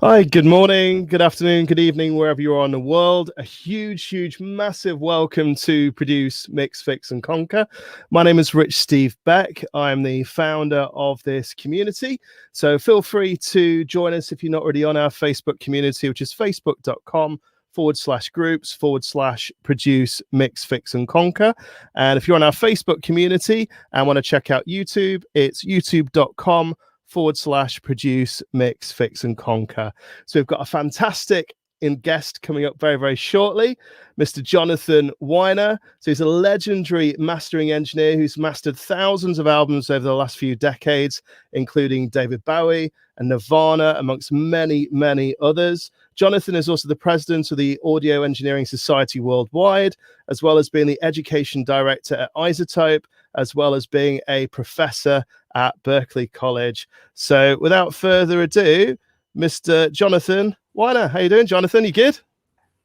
Hi, good morning, good afternoon, good evening, wherever you are in the world. A huge, massive welcome to Produce, Mix, Fix and Conquer. My name is Rich Steve Beck. I'm the founder of this community. So feel free to join us if you're not already on our Facebook community, which is facebook.com/groups/produce, mix, fix and conquer. And if you're on our Facebook community and want to check out YouTube, it's youtube.com/produce, mix, fix and conquer. So we've got a fantastic guest coming up very shortly, Mr. Jonathan Wyner. So he's a legendary mastering engineer who's mastered thousands of albums over the last few decades, including David Bowie and Nirvana, amongst many others. Jonathan is also the president of the Audio Engineering Society Worldwide, as well as being the education director at iZotope, as well as being a professor at Berklee College. So without further ado, Mr. Jonathan Wyner. How you doing, Jonathan? You good?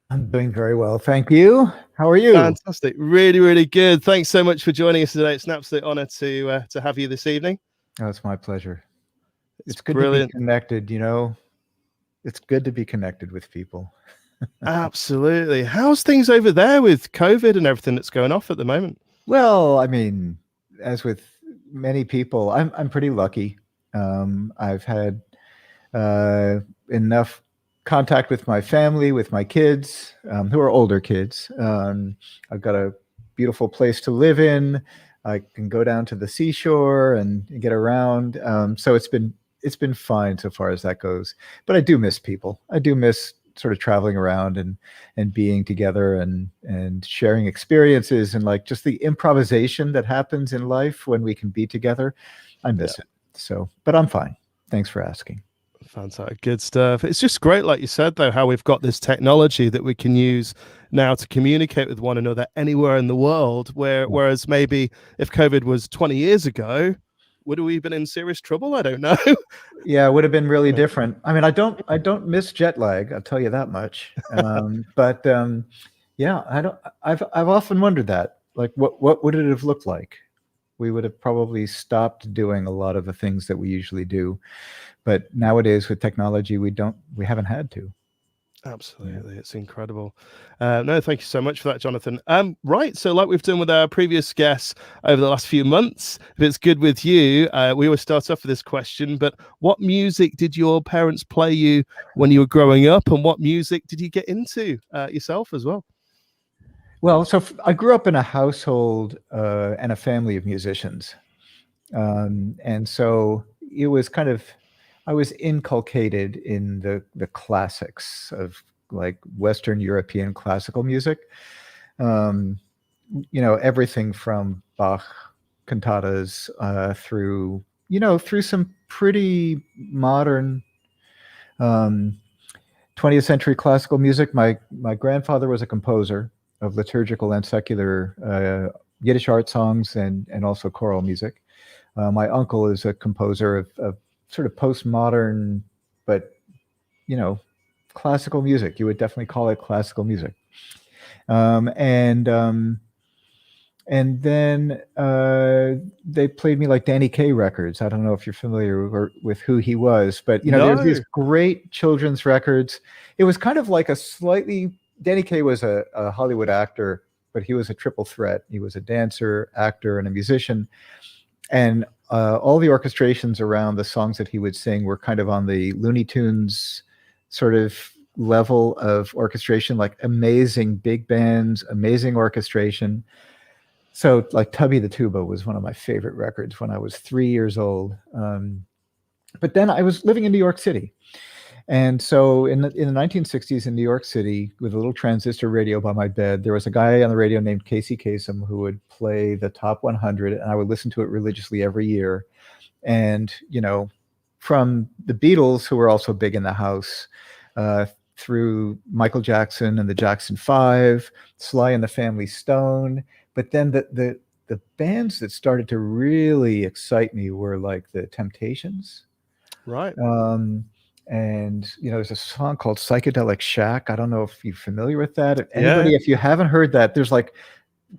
I'm doing very well, thank you. How are you? Fantastic. Really good. Thanks so much for joining us today. It's an absolute honor to have you this evening. Oh, it's my pleasure. It's good brilliant to be connected, you know. It's good to be connected with people. Absolutely. How's things over there with COVID and everything that's going off at the moment? Well, I mean, as with many people, I'm pretty lucky. I've had enough contact with my family, with my kids, who are older kids. I've got a beautiful place to live in. I can go down to the seashore and get around. So it's been fine so far as that goes. But I do miss people. I do miss sort of traveling around and being together and sharing experiences and like just the improvisation that happens in life when we can be together. I miss it. So, but I'm fine. Thanks for asking. Fantastic. Good stuff. It's just great, like you said, though, how we've got this technology that we can use now to communicate with one another anywhere in the world, whereas maybe if COVID was 20 years ago, would we have been in serious trouble? I don't know. Yeah, it would have been really different. I mean, I don't miss jet lag, I'll tell you that much. But yeah, I've often wondered that, like, what would it have looked like? We would have probably stopped doing a lot of the things that we usually do. But nowadays with technology, we haven't had to. Absolutely. Yeah. It's incredible. No, thank you so much for that, Jonathan. Right. So like we've done with our previous guests over the last few months, if it's good with you, we always start off with this question, but what music did your parents play you when you were growing up, and what music did you get into yourself as well? Well, so I grew up in a household and a family of musicians. And so it was kind of, I was inculcated in the classics of like Western European classical music. You know, everything from Bach cantatas through some pretty modern 20th century classical music. My grandfather was a composer of liturgical and secular Yiddish art songs and also choral music. My uncle is a composer of sort of postmodern, but, you know, classical music. You would definitely call it classical music. And then they played me like Danny Kaye records. I don't know if you're familiar with who he was, but, you know, there's these great children's records. It was kind of like Danny Kaye was a Hollywood actor, but he was a triple threat. He was a dancer, actor, and a musician. And all the orchestrations around the songs that he would sing were kind of on the Looney Tunes sort of level of orchestration, like amazing big bands, amazing orchestration. So like Tubby the Tuba was one of my favorite records when I was 3 years old. But then I was living in New York City. And so in the 1960s in New York City, with a little transistor radio by my bed, there was a guy on the radio named Casey Kasem who would play the top 100, and I would listen to it religiously every year. And, you know, from the Beatles, who were also big in the house, through Michael Jackson and the Jackson 5, Sly and the Family Stone. But then the bands that started to really excite me were like the Temptations. Right. And, you know, there's a song called Psychedelic Shack. I don't know if you're familiar with that. If you haven't heard that, there's like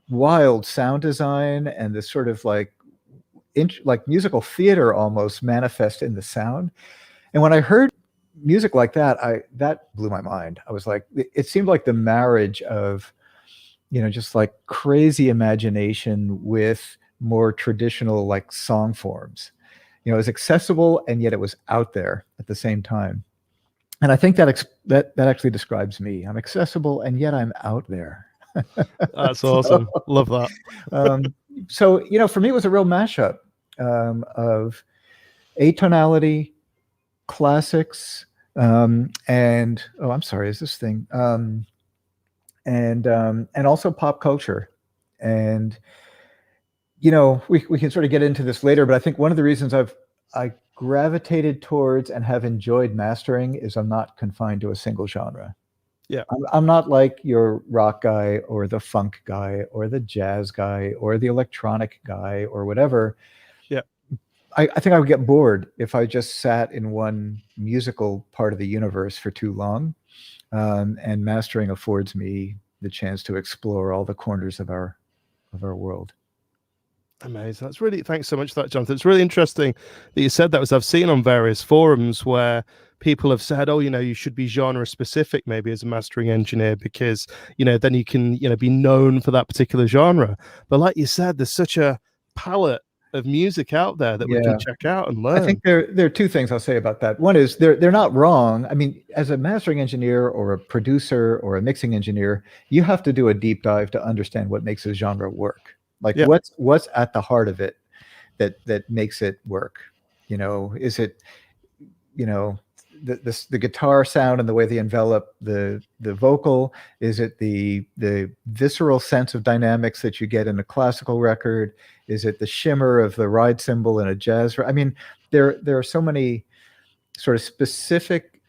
wild sound design and this sort of like musical theater almost manifest in the sound. And when I heard music like that, that blew my mind. I was like, it seemed like the marriage of, just like crazy imagination with more traditional like song forms. It was accessible and yet it was out there at the same time. And I think that actually describes me. I'm accessible and yet I'm out there. That's awesome. Love that. So, for me, it was a real mashup of atonality, classics, and I'm sorry, is this thing? And also pop culture. And we can sort of get into this later, but I think one of the reasons I gravitated towards and have enjoyed mastering is I'm not confined to a single genre. Yeah, I'm not like your rock guy or the funk guy or the jazz guy or the electronic guy or whatever. Yeah, I think I would get bored if I just sat in one musical part of the universe for too long. And mastering affords me the chance to explore all the corners of our world. Amazing. That's really, thanks so much for that, Jonathan. It's really interesting that you said that, because I've seen on various forums where people have said, oh, you should be genre specific maybe as a mastering engineer, because, then you can, be known for that particular genre. But like you said, there's such a palette of music out there that we can check out and learn. I think there are two things I'll say about that. One is they're not wrong. I mean, as a mastering engineer or a producer or a mixing engineer, you have to do a deep dive to understand what makes a genre work. Like what's at the heart of it that makes it work. Is it, the guitar sound and the way they envelop the vocal? Is it the visceral sense of dynamics that you get in a classical record? Is it the shimmer of the ride cymbal in a jazz? I mean, there are so many sort of specific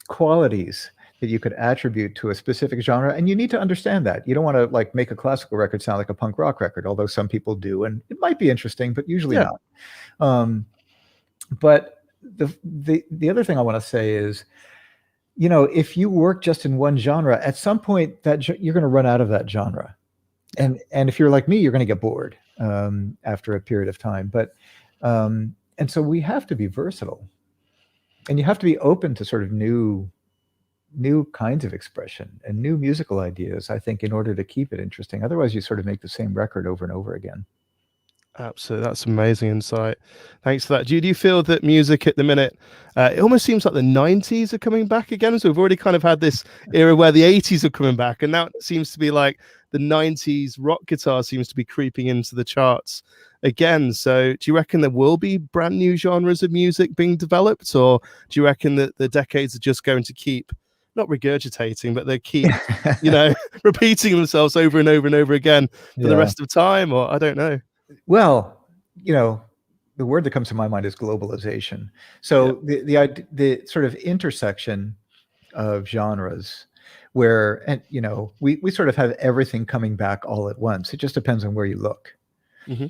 qualities that you could attribute to a specific genre, and you need to understand that. You don't want to like make a classical record sound like a punk rock record, although some people do, and it might be interesting, but usually not. But the other thing I want to say is, if you work just in one genre, at some point that you're going to run out of that genre, and if you're like me, you're going to get bored after a period of time. But and so we have to be versatile, and you have to be open to sort of new kinds of expression and new musical ideas, I think, in order to keep it interesting. Otherwise, you sort of make the same record over and over again. Absolutely. That's amazing insight. Thanks for that. Do you feel that music at the minute, it almost seems like the 90s are coming back again? So we've already kind of had this era where the 80s are coming back, and now it seems to be like the 90s rock guitar seems to be creeping into the charts again. So do you reckon there will be brand new genres of music being developed, or do you reckon that the decades are just going to keep not regurgitating, but they keep, repeating themselves over and over and over again for the rest of time? Or I don't know. Well, the word that comes to my mind is globalization. So the sort of intersection of genres where, and we sort of have everything coming back all at once. It just depends on where you look. Mm-hmm.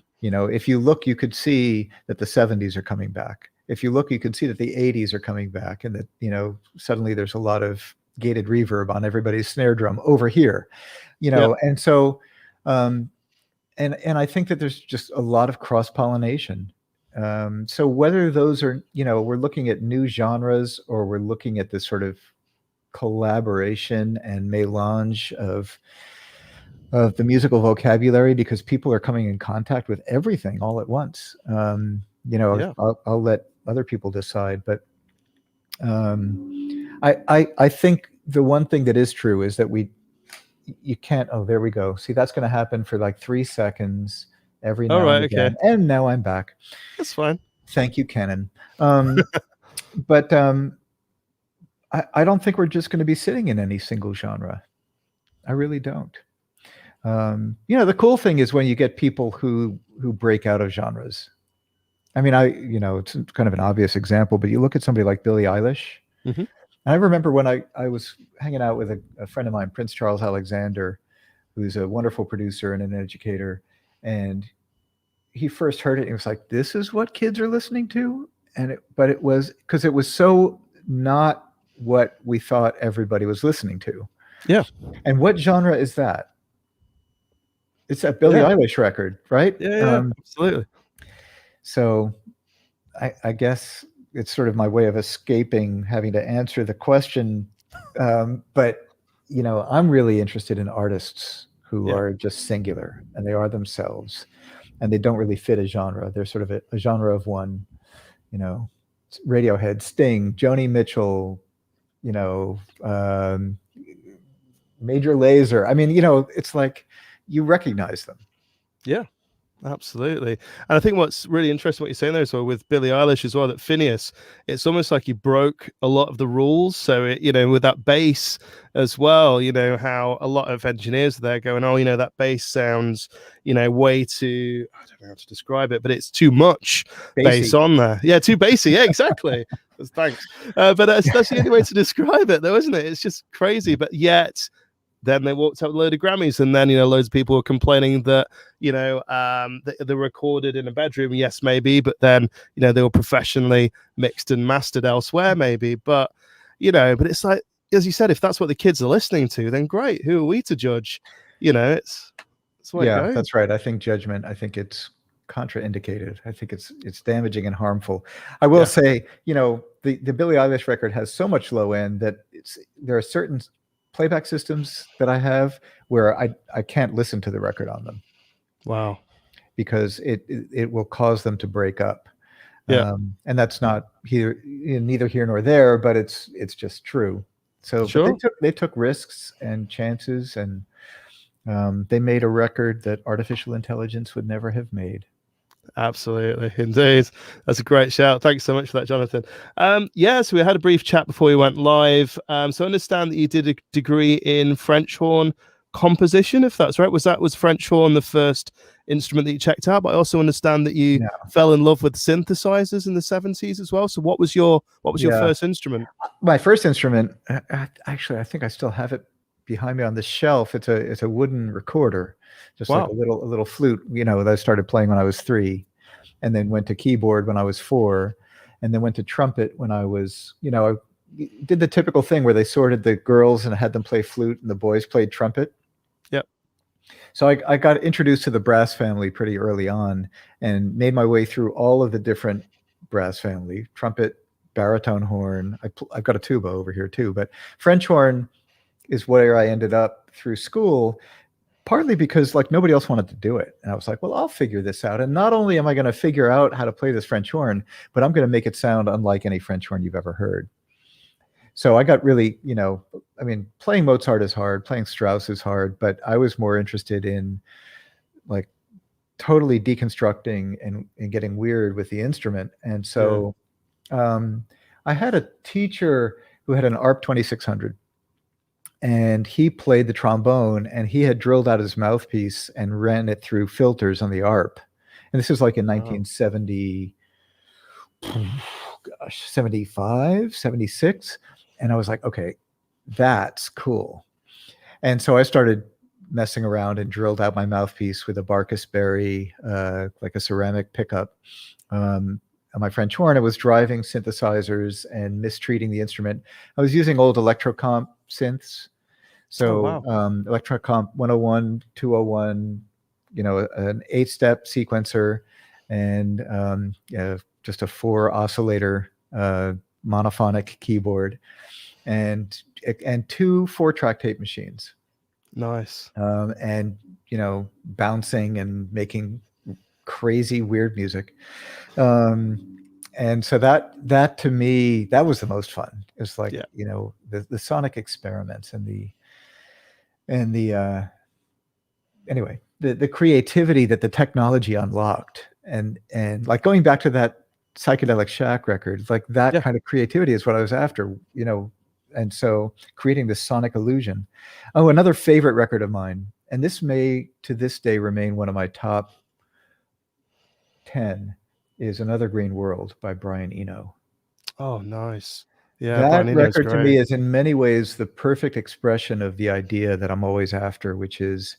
If you look, you could see that the 70s are coming back. If you look, you could see that the 80s are coming back, and that, suddenly there's a lot of gated reverb on everybody's snare drum over here, and so, and I think that there's just a lot of cross-pollination. So whether those are, we're looking at new genres, or we're looking at this sort of collaboration and melange of the musical vocabulary, because people are coming in contact with everything all at once. I'll let other people decide, but I think the one thing that is true is that you can't. Oh, there we go. See, that's going to happen for like 3 seconds every now and again. Okay. And now I'm back. That's fine. Thank you, Canon. But I don't think we're just going to be sitting in any single genre. I really don't. The cool thing is when you get people who break out of genres. I mean, it's kind of an obvious example, but you look at somebody like Billie Eilish. Mm-hmm. And I remember when I was hanging out with a friend of mine, Prince Charles Alexander, who's a wonderful producer and an educator, and he first heard it, and he was like, "This is what kids are listening to," but it was because it was so not what we thought everybody was listening to. Yeah. And what genre is that? It's that Billie Eilish record, right? Yeah, absolutely. So I guess, it's sort of my way of escaping having to answer the question. But I'm really interested in artists who are just singular, and they are themselves, and they don't really fit a genre. They're sort of a genre of one. Radiohead, Sting, Joni Mitchell, Major Lazer. I mean, it's like you recognize them. Yeah. Absolutely. And I think what's really interesting what you're saying there as well with Billie Eilish as well, that Phineas, it's almost like he broke a lot of the rules. So with that bass as well, how a lot of engineers there going, oh, that bass sounds, way too, I don't know how to describe it, but it's too much bass on there. Yeah, too bassy. Yeah, exactly. Thanks. But that's the only way to describe it though, isn't it? It's just crazy. But yet then they walked out with a load of Grammys, and then loads of people were complaining that they're recorded in a bedroom, yes maybe, but then they were professionally mixed and mastered elsewhere maybe, but it's like, as you said, if that's what the kids are listening to, then great, who are we to judge? It's what it goes. That's right. I think it's contraindicated. I think it's damaging and harmful. I will say, the Billie Eilish record has so much low end that there are certain playback systems that I have where I can't listen to the record on them. Wow. Because it will cause them to break up. Yeah. And that's not neither here nor there, but it's just true. So sure. But they took risks and chances, and they made a record that artificial intelligence would never have made. Absolutely, indeed. That's a great shout. Thanks so much for that, Jonathan. So we had a brief chat before we went live. So I understand that you did a degree in French horn composition, if that's right. Was French horn the first instrument that you checked out? But I also understand that you fell in love with synthesizers in the 70s as well. So what was your first instrument? My first instrument, actually, I think I still have it behind me on the shelf. It's a wooden recorder, just like a little flute, that I started playing when I was 3, and then went to keyboard when I was 4, and then went to trumpet when I was, I did the typical thing where they sorted the girls and had them play flute and the boys played trumpet. Yep. So I got introduced to the brass family pretty early on and made my way through all of the different brass family: trumpet, baritone horn. I've got a tuba over here too, but French horn is where I ended up through school, partly because nobody else wanted to do it. And I was like, well, I'll figure this out. And not only am I going to figure out how to play this French horn, but I'm going to make it sound unlike any French horn you've ever heard. So I got really, playing Mozart is hard, playing Strauss is hard, but I was more interested in totally deconstructing and getting weird with the instrument. And so I had a teacher who had an ARP 2600. And he played the trombone, and he had drilled out his mouthpiece and ran it through filters on the ARP. And this was like in 1970, 75, 76. And I was like, okay, that's cool. And so I started messing around and drilled out my mouthpiece with a Barkus Berry, like a ceramic pickup. On my French horn, I was driving synthesizers and mistreating the instrument. I was using old Electrocomp synths. So Electrocomp 101, 201, an 8-step sequencer, and just a 4 oscillator monophonic keyboard, and 2 4-track tape machines. Nice. And bouncing and making crazy weird music. And so that to me, that was the most fun. It was like the sonic experiments and the anyway, the creativity that the technology unlocked, and like going back to that Psychedelic Shack record, like that kind of creativity is what I was after, and so creating this sonic illusion. Oh, another favorite record of mine, and this may to this day remain one of my top 10, is Another Green World by Brian Eno. Oh, nice. Yeah, that record to me is in many ways the perfect expression of the idea that I'm always after, which is,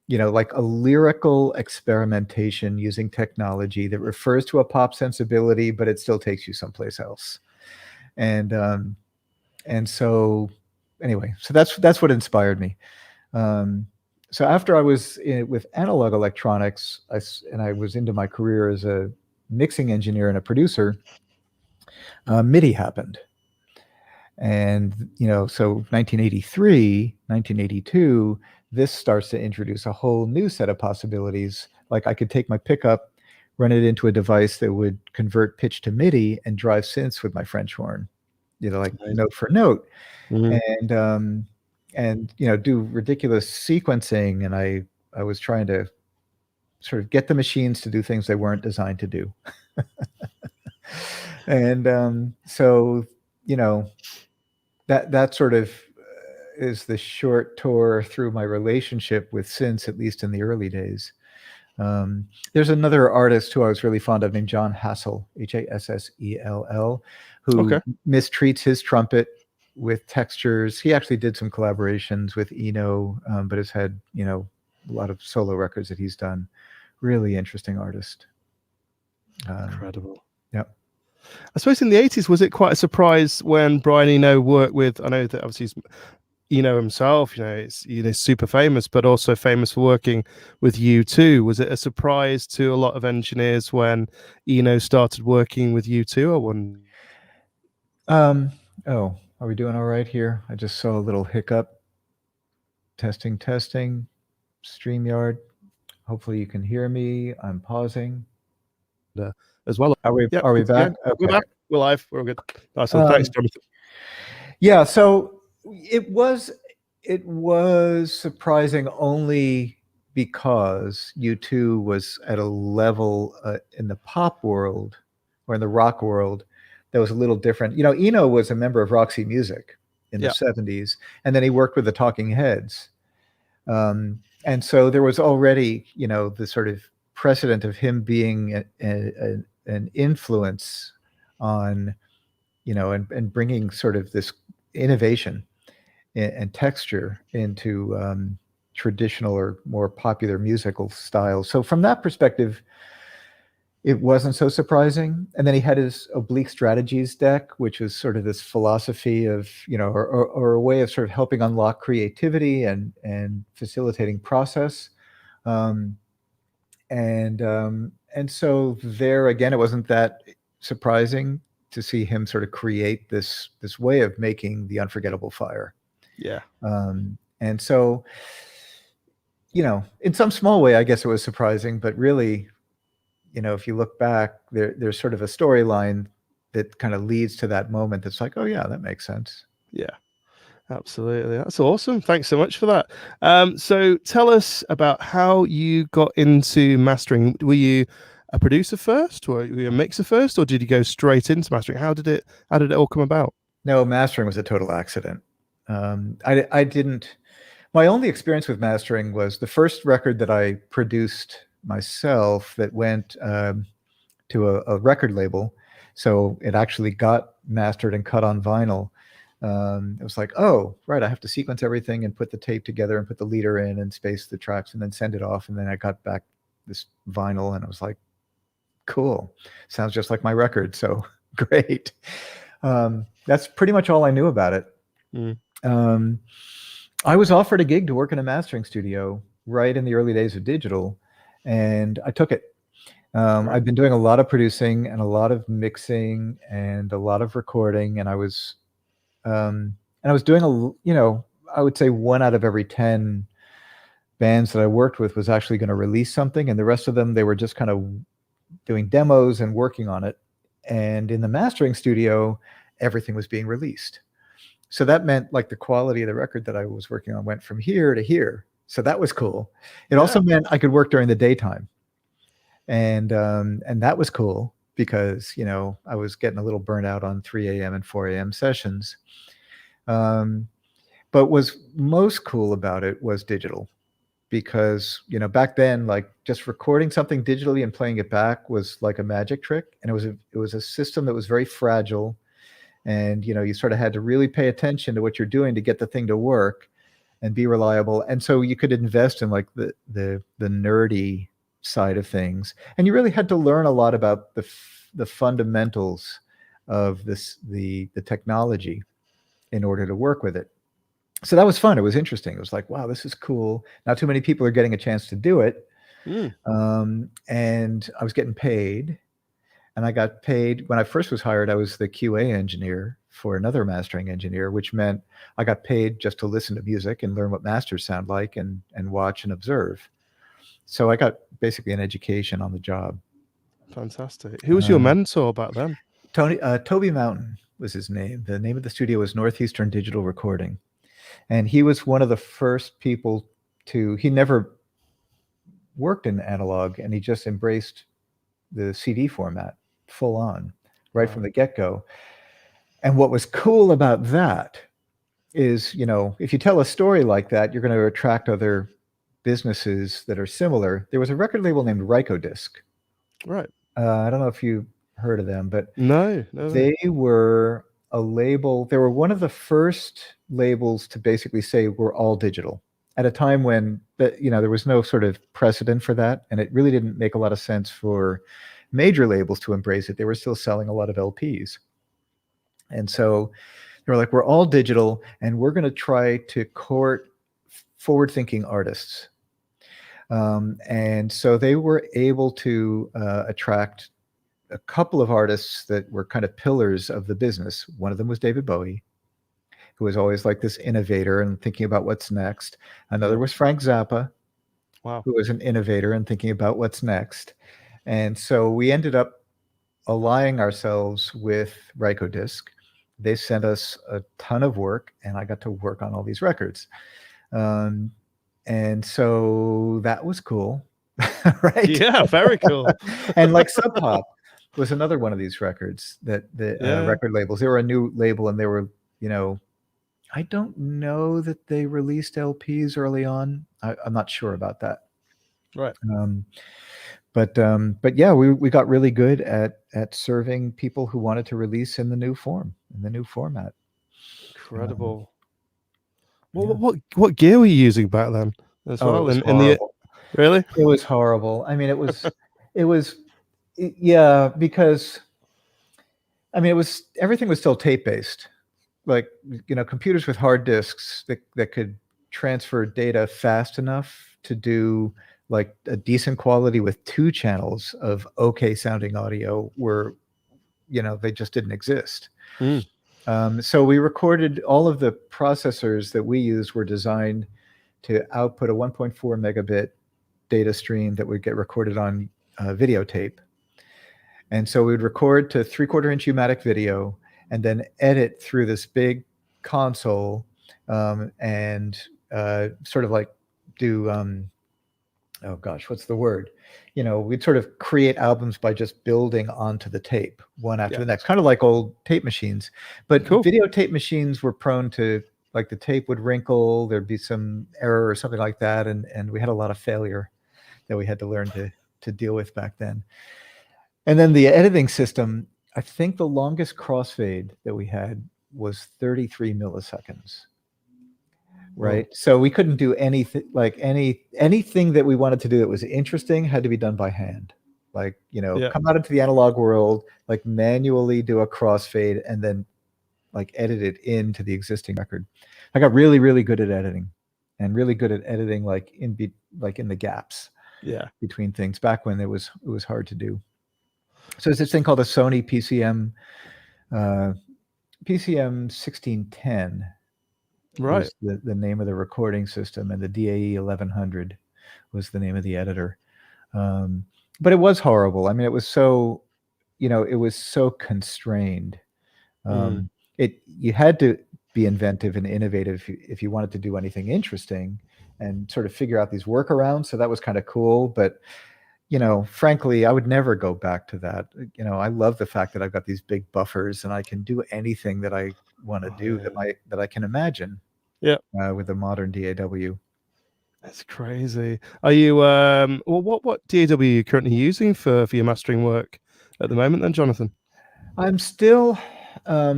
like a lyrical experimentation using technology that refers to a pop sensibility, but it still takes you someplace else. And so anyway, so that's what inspired me. So after I was with analog electronics, I was into my career as a mixing engineer and a producer. MIDI happened. And, so 1983, 1982, this starts to introduce a whole new set of possibilities. Like I could take my pickup, run it into a device that would convert pitch to MIDI and drive synths with my French horn, like note for note. Mm-hmm. And do ridiculous sequencing. And I was trying to sort of get the machines to do things they weren't designed to do. And so, that sort of is the short tour through my relationship with synths, at least in the early days. There's another artist who I was really fond of named John Hassell, Hassell, who mistreats his trumpet with textures. He actually did some collaborations with Eno, but has had, a lot of solo records that he's done. Really interesting artist. Incredible. Yeah. I suppose in the 80s, was it quite a surprise when Brian Eno worked with, I know that obviously Eno himself, is super famous, but also famous for working with U2. Was it a surprise to a lot of engineers when Eno started working with U2? I wonder. Oh, are we doing all right here? I just saw a little hiccup. Testing. StreamYard. Hopefully you can hear me. I'm pausing. As well. Are we back? Okay. We're back. We're live. We're good. Nice one. Thanks, Jonathan. Yeah, so it was surprising only because U2 was at a level in the pop world or in the rock world that was a little different. Eno was a member of Roxy Music in the 70s, and then he worked with the Talking Heads. And so there was already, the sort of precedent of him being an influence on, and bringing sort of this innovation and texture into traditional or more popular musical styles. So from that perspective, it wasn't so surprising. And then he had his Oblique Strategies deck, which was sort of this philosophy of, or a way of sort of helping unlock creativity and facilitating process. And so there again, it wasn't that surprising to see him sort of create this way of making the unforgettable fire. Yeah. And so, in some small way, I guess it was surprising, but really, if you look back, there's sort of a storyline that kind of leads to that moment that's like, oh yeah, that makes sense. Yeah, absolutely. That's awesome. Thanks so much for that. So tell us about how you got into mastering. Were you a producer first, or were you a mixer first, or did you go straight into mastering? How did it all come about? No, mastering was a total accident. I didn't. My only experience with mastering was the first record that I produced myself that went to a record label. So it actually got mastered and cut on vinyl. It was like, oh, right, I have to sequence everything and put the tape together and put the leader in and space the tracks and then send it off. And then I got back this vinyl and I was like, cool. Sounds just like my record. So great. That's pretty much all I knew about it. I was offered a gig to work in a mastering studio right in the early days of digital, and I took it. I've been doing a lot of producing and a lot of mixing and a lot of recording, and I was doing I would say 1 out of every 10 bands that I worked with was actually going to release something, and the rest of them, they were just kind of doing demos and working on it. And in the mastering studio, everything was being released. So that meant like the quality of the record that I was working on went from here to here. So that was cool. It also meant I could work during the daytime. And that was cool because, I was getting a little burnt out on 3 a.m. and 4 a.m. sessions. But what's most cool about it was digital, because, back then, like just recording something digitally and playing it back was like a magic trick. And it was a system that was very fragile. And, you sort of had to really pay attention to what you're doing to get the thing to work and be reliable. And so you could invest in like the nerdy side of things. And you really had to learn a lot about the fundamentals of the technology in order to work with it. So that was fun. It was interesting. It was like, wow, this is cool. Not too many people are getting a chance to do it. And I was getting paid. and I got paid. When I first was hired, I was the QA engineer for another mastering engineer, which meant I got paid just to listen to music and learn what masters sound like and watch and observe. So I got basically an education on the job. Fantastic. Who was your mentor back then? Toby Mountain was his name. The name of the studio was Northeastern Digital Recording. And he was one of the first people he never worked in analog, and he just embraced the CD format full on right from the get-go. And what was cool about that is, if you tell a story like that, you're going to attract other businesses that are similar. There was a record label named Frico Disc. Right. I don't know if you heard of them, but no. They were a label. They were one of the first labels to basically say we're all digital at a time when there was no sort of precedent for that, and it really didn't make a lot of sense for major labels to embrace it. They were still selling a lot of LPs, and so they were like, we're all digital, and we're going to try to court forward-thinking artists. And so they were able to attract a couple of artists that were kind of pillars of the business. One of them was David Bowie, who was always like this innovator and thinking about what's next. Another was Frank Zappa, who was an innovator and thinking about what's next. And so we ended up allying ourselves with Frico Disc. They sent us a ton of work, and I got to work on all these records. And so that was cool. Right? Yeah, very cool. And like Sub Pop was another one of these records that record labels. They were a new label, and they were, I don't know that they released LPs early on. I'm not sure about that. Right. But yeah, we got really good at serving people who wanted to release in the new format. Incredible. What gear were you using back then as well? Really? It was horrible. I mean, yeah, because everything was still tape based. Like, computers with hard disks that could transfer data fast enough to do like a decent quality with 2 channels of okay sounding audio were, they just didn't exist. So we recorded, all of the processors that we used were designed to output a 1.4 megabit data stream that would get recorded on videotape. And so we would record to 3/4 inch U-matic video and then edit through this big console and sort of like do, oh gosh, what's the word? We'd sort of create albums by just building onto the tape one after the next, kind of like old tape machines. But videotape machines were prone to, like, the tape would wrinkle, there'd be some error or something like that, and we had a lot of failure that we had to learn to deal with back then. And then the editing system, I think the longest crossfade that we had was 33 milliseconds. Right. So we couldn't do anything, like anything that we wanted to do that was interesting had to be done by hand. Like, come out into the analog world, like manually do a crossfade and then like edit it into the existing record. I got really, really good at editing, and really good at editing like in the gaps between things back when it was hard to do. So there's this thing called a Sony PCM 1610. Right. Was the name of the recording system, and the DAE 1100 was the name of the editor. But it was horrible. I mean, it was so, it was so constrained. You had to be inventive and innovative if you wanted to do anything interesting and sort of figure out these workarounds. So that was kind of cool. But, frankly, I would never go back to that. I love the fact that I've got these big buffers and I can do anything that I want to do that I can imagine. With a modern DAW. That's crazy. Are you what DAW are you currently using for your mastering work at the moment then, Jonathan? I'm still how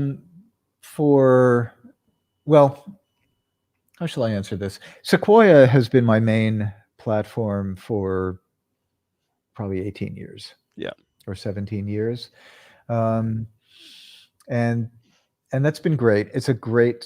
shall I answer this? Sequoia has been my main platform for probably 18 years. Or 17 years. And that's been great. It's a great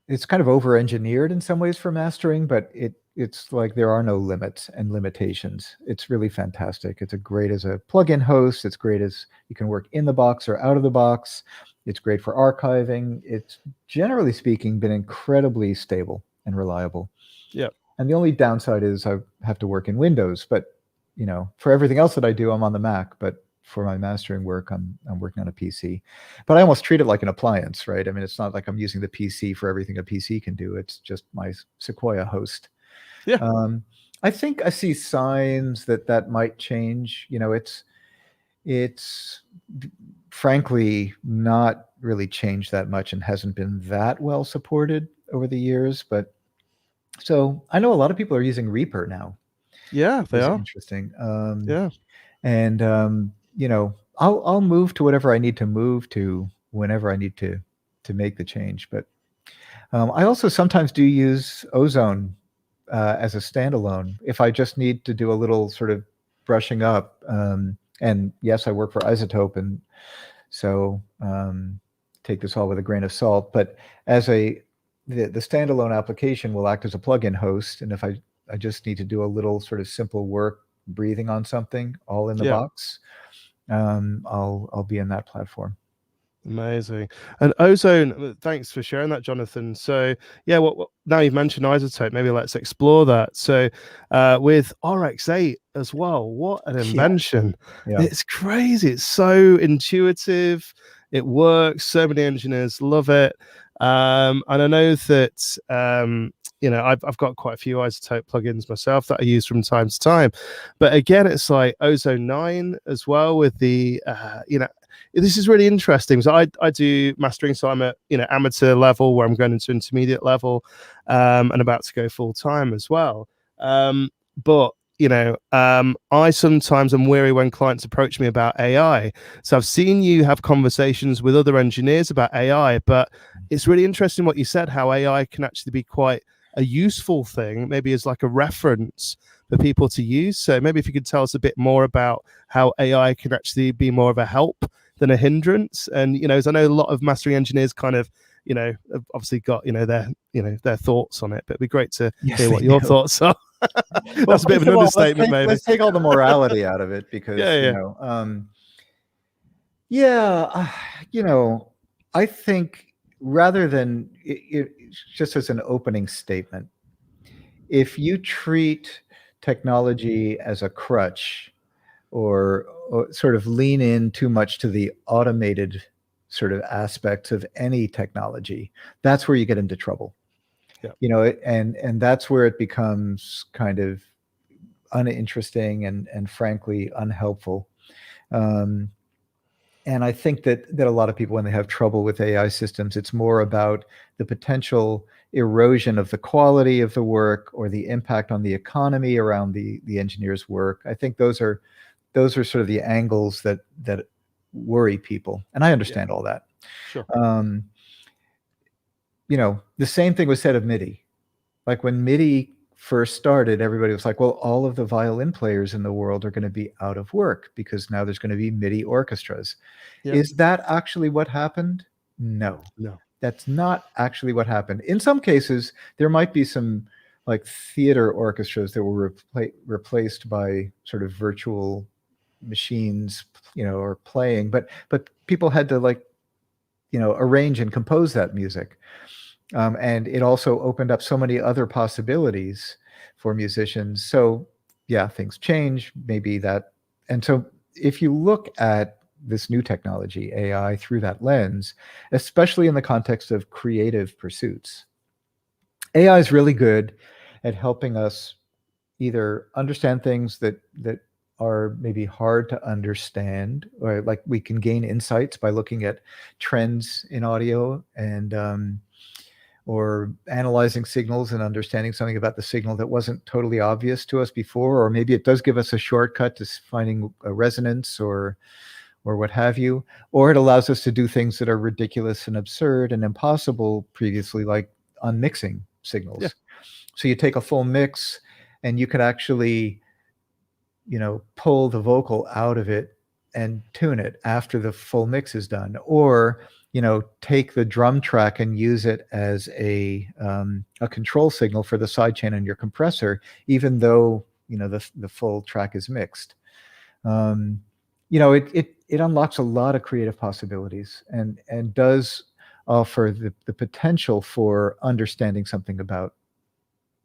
it's kind of over-engineered in some ways for mastering, but it's like there are no limits and limitations. It's really fantastic. It's great as a plugin host. It's great as you can work in the box or out of the box. It's great for archiving. It's, generally speaking, been incredibly stable and reliable. Yeah. And the only downside is I have to work in Windows, but for everything else that I do, I'm on the Mac. But for my mastering work, I'm working on a PC. But I almost treat it like an appliance, right? I mean, it's not like I'm using the PC for everything a PC can do. It's just my Sequoia host. Yeah. I think I see signs that might change. It's frankly not really changed that much and hasn't been that well supported over the years. But so I know a lot of people are using Reaper now. Yeah, they are. Interesting. Yeah. And I'll move to whatever I need to move to whenever I need to make the change. But I also sometimes do use Ozone as a standalone if I just need to do a little sort of brushing up. And yes, I work for Isotope, and so take this all with a grain of salt. But as the standalone application will act as a plugin host, and if I just need to do a little sort of simple work, breathing on something, all in the box, I'll be in that platform. Amazing. And Ozone, thanks for sharing that, Jonathan. So yeah, what now you've mentioned Isotope, maybe let's explore that. So with RX8 as well, what an invention. Yeah. It's crazy. It's so intuitive. It works. So many engineers love it. And I know that I've got quite a few Isotope plugins myself that I use from time to time. But again, it's like Ozone 9 as well with the this is really interesting. So I do mastering, so I'm at amateur level where I'm going into intermediate level, and about to go full time as well. But I sometimes am weary when clients approach me about AI. So I've seen you have conversations with other engineers about AI, but it's really interesting what you said, how AI can actually be quite a useful thing, maybe as like a reference for people to use. So maybe if you could tell us a bit more about how AI can actually be more of a help than a hindrance. And as I know a lot of mastering engineers kind of have obviously got their thoughts on it, but it'd be great to hear what your thoughts are. That's a bit of an understatement. Maybe let's take all the morality out of it, because I think rather than it, just as an opening statement, if you treat technology as a crutch or sort of lean in too much to the automated sort of aspects of any technology, that's where you get into trouble. Yeah. And that's where it becomes kind of uninteresting and frankly unhelpful. And I think that a lot of people, when they have trouble with AI systems, it's more about the potential erosion of the quality of the work or the impact on the economy around the engineer's work. I think those are sort of the angles that worry people, and I understand all that. Sure. The same thing was said of MIDI. Like when MIDI first started, everybody was like, well, all of the violin players in the world are going to be out of work because now there's going to be MIDI orchestras. Yeah. Is that actually what happened? No, that's not actually what happened. In some cases, there might be some like theater orchestras that were replaced by sort of virtual machines, or playing, but people had to arrange and compose that music. And it also opened up so many other possibilities for musicians. So yeah, things change, maybe that. And so if you look at this new technology, AI, through that lens, especially in the context of creative pursuits, AI is really good at helping us either understand things that are maybe hard to understand, or like we can gain insights by looking at trends in audio and or analyzing signals and understanding something about the signal that wasn't totally obvious to us before, or maybe it does give us a shortcut to finding a resonance or what have you, or it allows us to do things that are ridiculous and absurd and impossible previously, like unmixing signals. Yeah. So you take a full mix and you can actually, pull the vocal out of it and tune it after the full mix is done, or take the drum track and use it as a control signal for the sidechain on your compressor, even though the full track is mixed. It unlocks a lot of creative possibilities and does offer the potential for understanding something about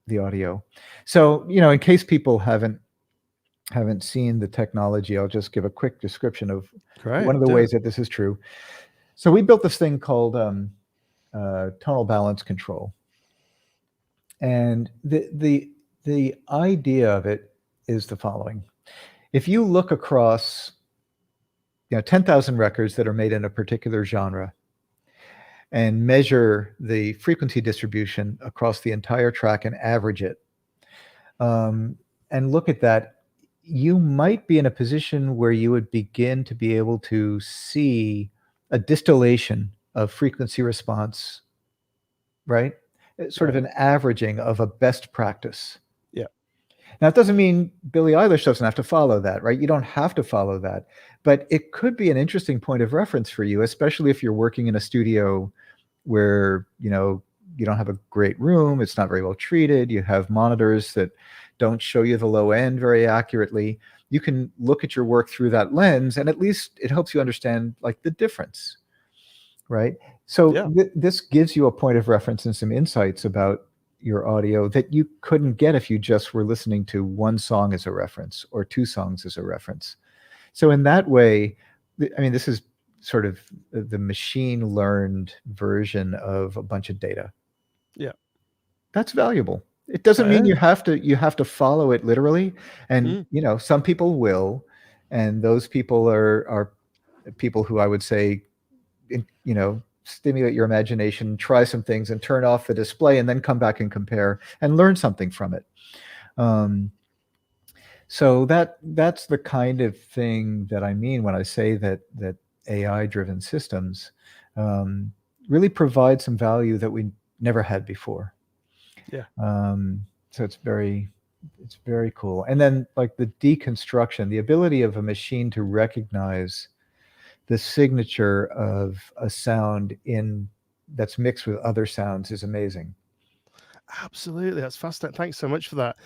the audio. So in case people haven't seen the technology, I'll just give a quick description of one of the ways that this is true. So we built this thing called tonal balance control, and the idea of it is the following: if you look across 10,000 records that are made in a particular genre and measure the frequency distribution across the entire track and average it, and look at that, you might be in a position where you would begin to be able to see a distillation of frequency response, right? It's sort of an averaging of a best practice. Yeah. Now, it doesn't mean Billie Eilish doesn't have to follow that, right? You don't have to follow that, but it could be an interesting point of reference for you, especially if you're working in a studio where, you don't have a great room, it's not very well treated, you have monitors that don't show you the low end very accurately. You can look at your work through that lens, and at least it helps you understand like the difference, right? So this gives you a point of reference and some insights about your audio that you couldn't get if you just were listening to one song as a reference or two songs as a reference. So in that way, this is sort of the machine learned version of a bunch of data. Yeah. That's valuable. It doesn't mean you have to follow it literally. And some people will, and those people are people who I would say, stimulate your imagination, try some things, and turn off the display, and then come back and compare and learn something from it. So that's the kind of thing that I mean when I say that AI-driven systems really provide some value that we never had before. Yeah. So it's very cool. And then like the deconstruction, the ability of a machine to recognize the signature of a sound that's mixed with other sounds is amazing. Absolutely. That's fascinating. Thanks so much for that.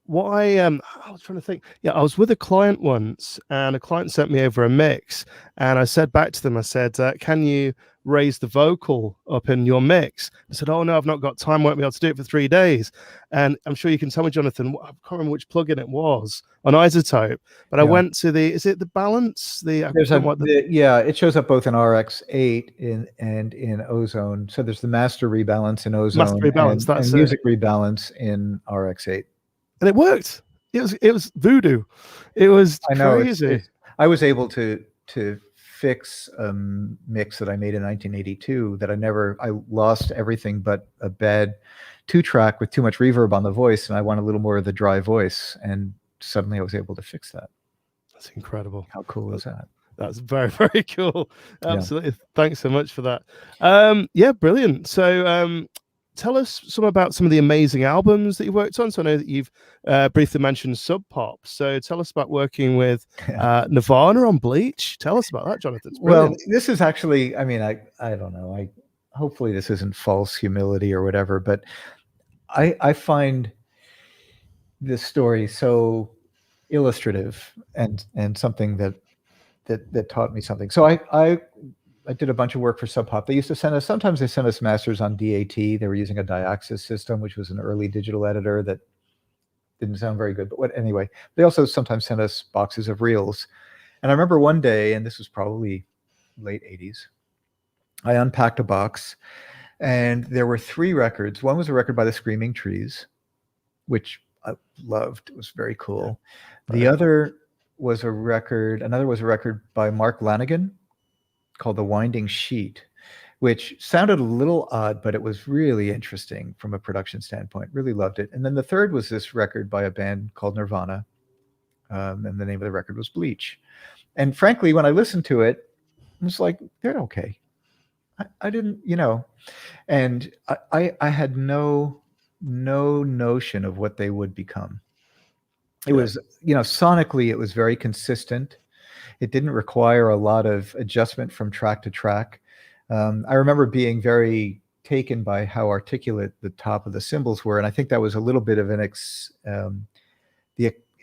What I was trying to think. Yeah, I was with a client once, and a client sent me over a mix, and I said back to them, I said, can you raise the vocal up in your mix? I said, oh no, I've not got time, won't be able to do it for 3 days. And I'm sure you can tell me, Jonathan, I can't remember which plugin it was on Isotope, but I went to is it the balance? It shows up both in RX8 and in Ozone. So there's the master rebalance in Ozone, and music rebalance in RX8. And it worked. It was voodoo. It was crazy. I was able to fix a mix that I made in 1982 that I lost everything but a bad 2-track with too much reverb on the voice, and I want a little more of the dry voice, and suddenly I was able to fix that. That's incredible. How cool is that? That's very, very cool. Absolutely. Yeah. Thanks so much for that. Brilliant. So tell us about some of the amazing albums that you worked on. So I know that you've briefly mentioned Sub Pop. So tell us about working with Nirvana on Bleach. Tell us about that, Jonathan. Well, this is actually, I don't know. Hopefully this isn't false humility or whatever, but I find this story so illustrative and something that taught me something. So I did a bunch of work for Sub Pop. They used to sometimes they sent us masters on DAT. They were using a Diaxis system, which was an early digital editor that didn't sound very good. But anyway, they also sometimes sent us boxes of reels. And I remember one day, and this was probably late 80s, I unpacked a box, and there were 3 records. One was a record by the Screaming Trees, which I loved. It was very cool. The other was a record by Mark Lanigan called The Winding Sheet, which sounded a little odd, but it was really interesting from a production standpoint. Really loved it. And then the third was this record by a band called Nirvana, and the name of the record was Bleach. And frankly, when I listened to it, I was like, they're okay. I didn't, and I had no notion of what they would become. It was, sonically, it was very consistent. It didn't require a lot of adjustment from track to track. I remember being very taken by how articulate the top of the cymbals were, and I think that was a little bit of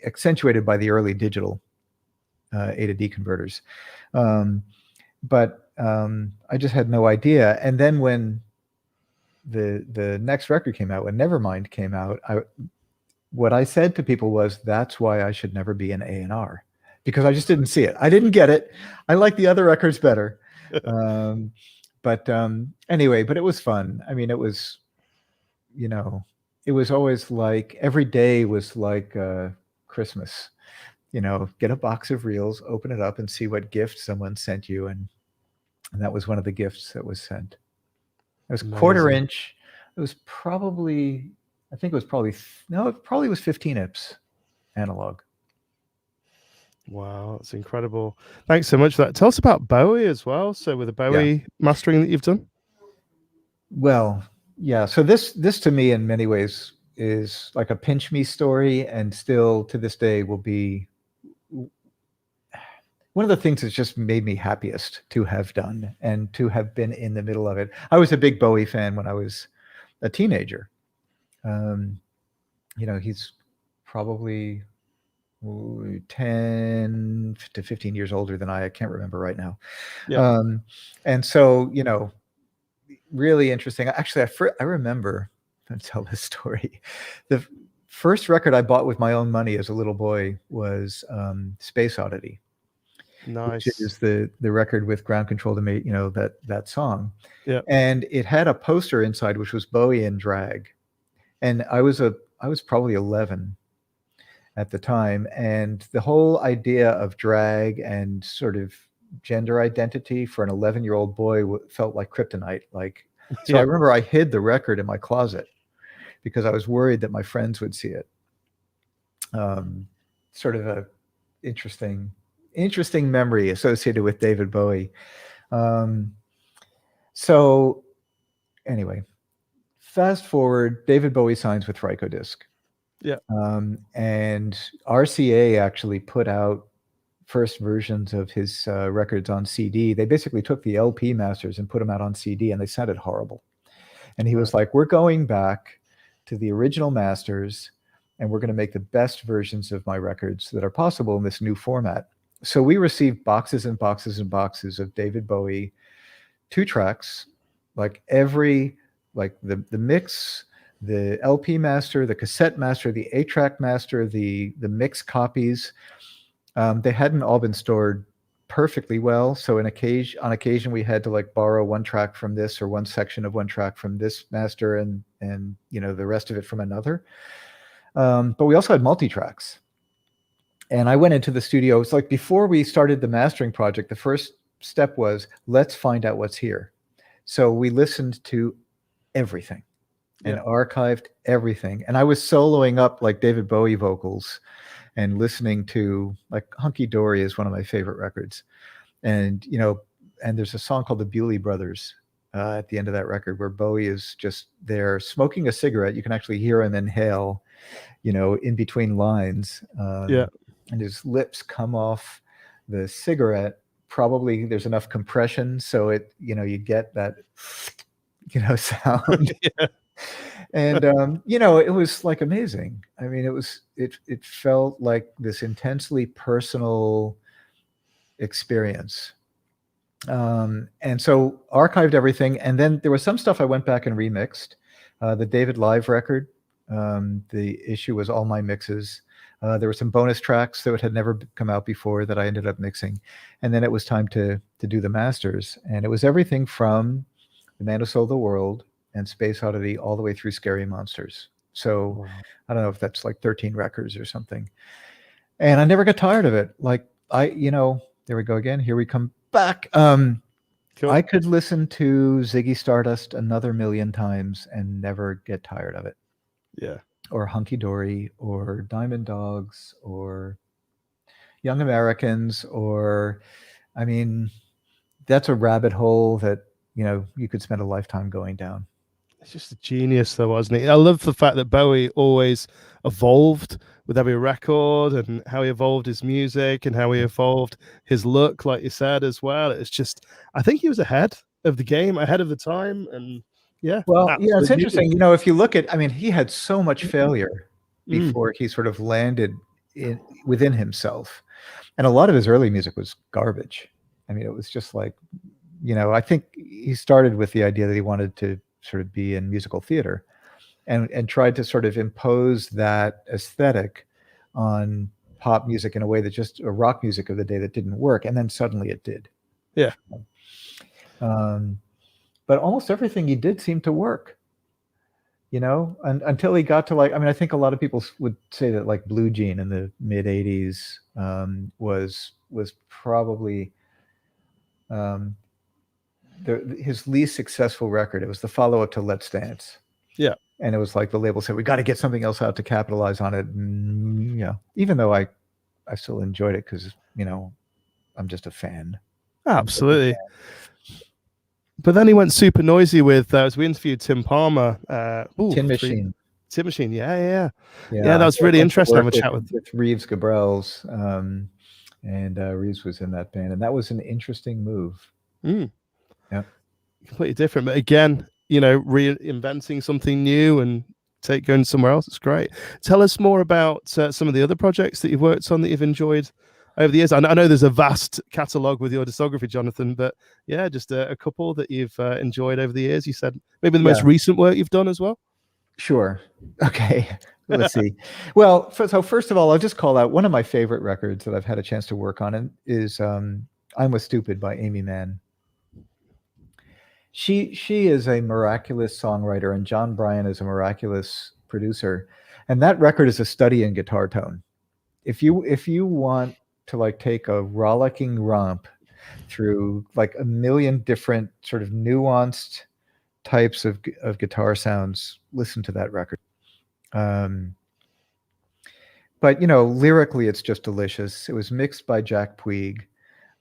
accentuated by the early digital A to D converters. But I just had no idea. And then when the next record came out, when Nevermind came out, what I said to people was, that's why I should never be an A&R, because I just didn't see it. I didn't get it. I like the other records better. Anyway, but it was fun. I mean, it was, it was always like every day was like Christmas. Get a box of reels, open it up, and see what gift someone sent you, and that was one of the gifts that was sent. It was Amazing. quarter inch. It was probably, it probably was 15 IPS analog. Wow, that's incredible. Thanks so much for that. Tell us about Bowie as well. So with the Bowie mastering that you've done. Well, yeah. So this to me in many ways is like a pinch me story, and still to this day will be one of the things that's just made me happiest to have done and to have been in the middle of it. I was a big Bowie fan when I was a teenager. He's probably 10 to 15 years older than I can't remember right now. Yeah. And so, really interesting. Actually, I remember, I'll tell this story. The first record I bought with my own money as a little boy was Space Oddity. Nice. Which is the record with Ground Control to me, that song. Yeah. And it had a poster inside, which was Bowie in drag. And I was probably 11 at the time. And the whole idea of drag and sort of gender identity for an 11-year-old boy felt like kryptonite. So I remember I hid the record in my closet because I was worried that my friends would see it. Sort of a interesting memory associated with David Bowie. So anyway, fast forward, David Bowie signs with Frico Disc. Yeah. And RCA actually put out first versions of his records on CD. They basically took the LP masters and put them out on CD, and they sounded horrible. And he was like, we're going back to the original masters, and we're going to make the best versions of my records that are possible in this new format. So we received boxes and boxes and boxes of David Bowie 2 tracks, like the mix, the LP master, the cassette master, the 8-track master, the mix copies. They hadn't all been stored perfectly well. So on occasion we had to borrow one track from this or one section of one track from this master and the rest of it from another. But we also had multi-tracks. And I went into the studio. It's like before we started the mastering project, the first step was, let's find out what's here. So we listened to everything and archived everything. And I was soloing up David Bowie vocals and listening to Hunky Dory is one of my favorite records. And, and there's a song called The Bewley Brothers at the end of that record where Bowie is just there smoking a cigarette. You can actually hear him inhale, in between lines. And his lips come off the cigarette. Probably there's enough compression so it, you get that, sound. And it was amazing. I mean, it felt like this intensely personal experience. And so archived everything. And then there was some stuff I went back and remixed. The David Live record, the issue was all my mixes. There were some bonus tracks that had never come out before that I ended up mixing. And then it was time to do the masters. And it was everything from The Man Who Sold the World and Space Oddity all the way through Scary Monsters. So I don't know if that's 13 records or something. And I never got tired of it. There we go again. Here we come back. Cool. I could listen to Ziggy Stardust another million times and never get tired of it. Yeah. Or Hunky Dory, or Diamond Dogs, or Young Americans, or, I mean, that's a rabbit hole that, you could spend a lifetime going down. It's just a genius, though, wasn't he? I love the fact that Bowie always evolved with every record, and how he evolved his music and how he evolved his look, like you said as well. It's just, I think he was ahead of the game, ahead of the time, and yeah. Well, yeah, it's interesting. Genius. You know, if you look at, I mean, he had so much failure before he sort of landed within himself, and a lot of his early music was garbage. I mean, it was just like, you know, I think he started with the idea that he wanted to sort of be in musical theater, and tried to sort of impose that aesthetic on pop music in a way that just rock music of the day that didn't work, and then suddenly it did. Yeah. But almost everything he did seemed to work, you know, until he got to, like, I mean, I think a lot of people would say that like Blue Jean in the mid 80s was probably his least successful record. It was the follow-up to Let's Dance. Yeah. And it was like the label said, we got to get something else out to capitalize on it. And, you know, even though I still enjoyed it because, you know, I'm just a fan. Absolutely. But then he went super noisy with, as we interviewed Tim Palmer. Tin Machine. Tin Machine, yeah. That was really interesting to have a chat with Reeves Gabrels. And Reeves was in that band. And that was an interesting move. Yeah. Completely different. But again, you know, reinventing something new and going somewhere else. It's great. Tell us more about some of the other projects that you've worked on that you've enjoyed over the years. I know there's a vast catalogue with your discography, Jonathan, but yeah, just a couple that you've enjoyed over the years. You said maybe the most recent work you've done as well. Sure. Okay. Let's see. Well, so first of all, I'll just call out one of my favorite records that I've had a chance to work on, and is I'm Was Stupid by Amy Mann. She is a miraculous songwriter, and John Bryan is a miraculous producer, and that record is a study in guitar tone. If you want to like take a rollicking romp through like a million different sort of nuanced types of guitar sounds, listen to that record. But you know, lyrically, it's just delicious. It was mixed by Jack Puig.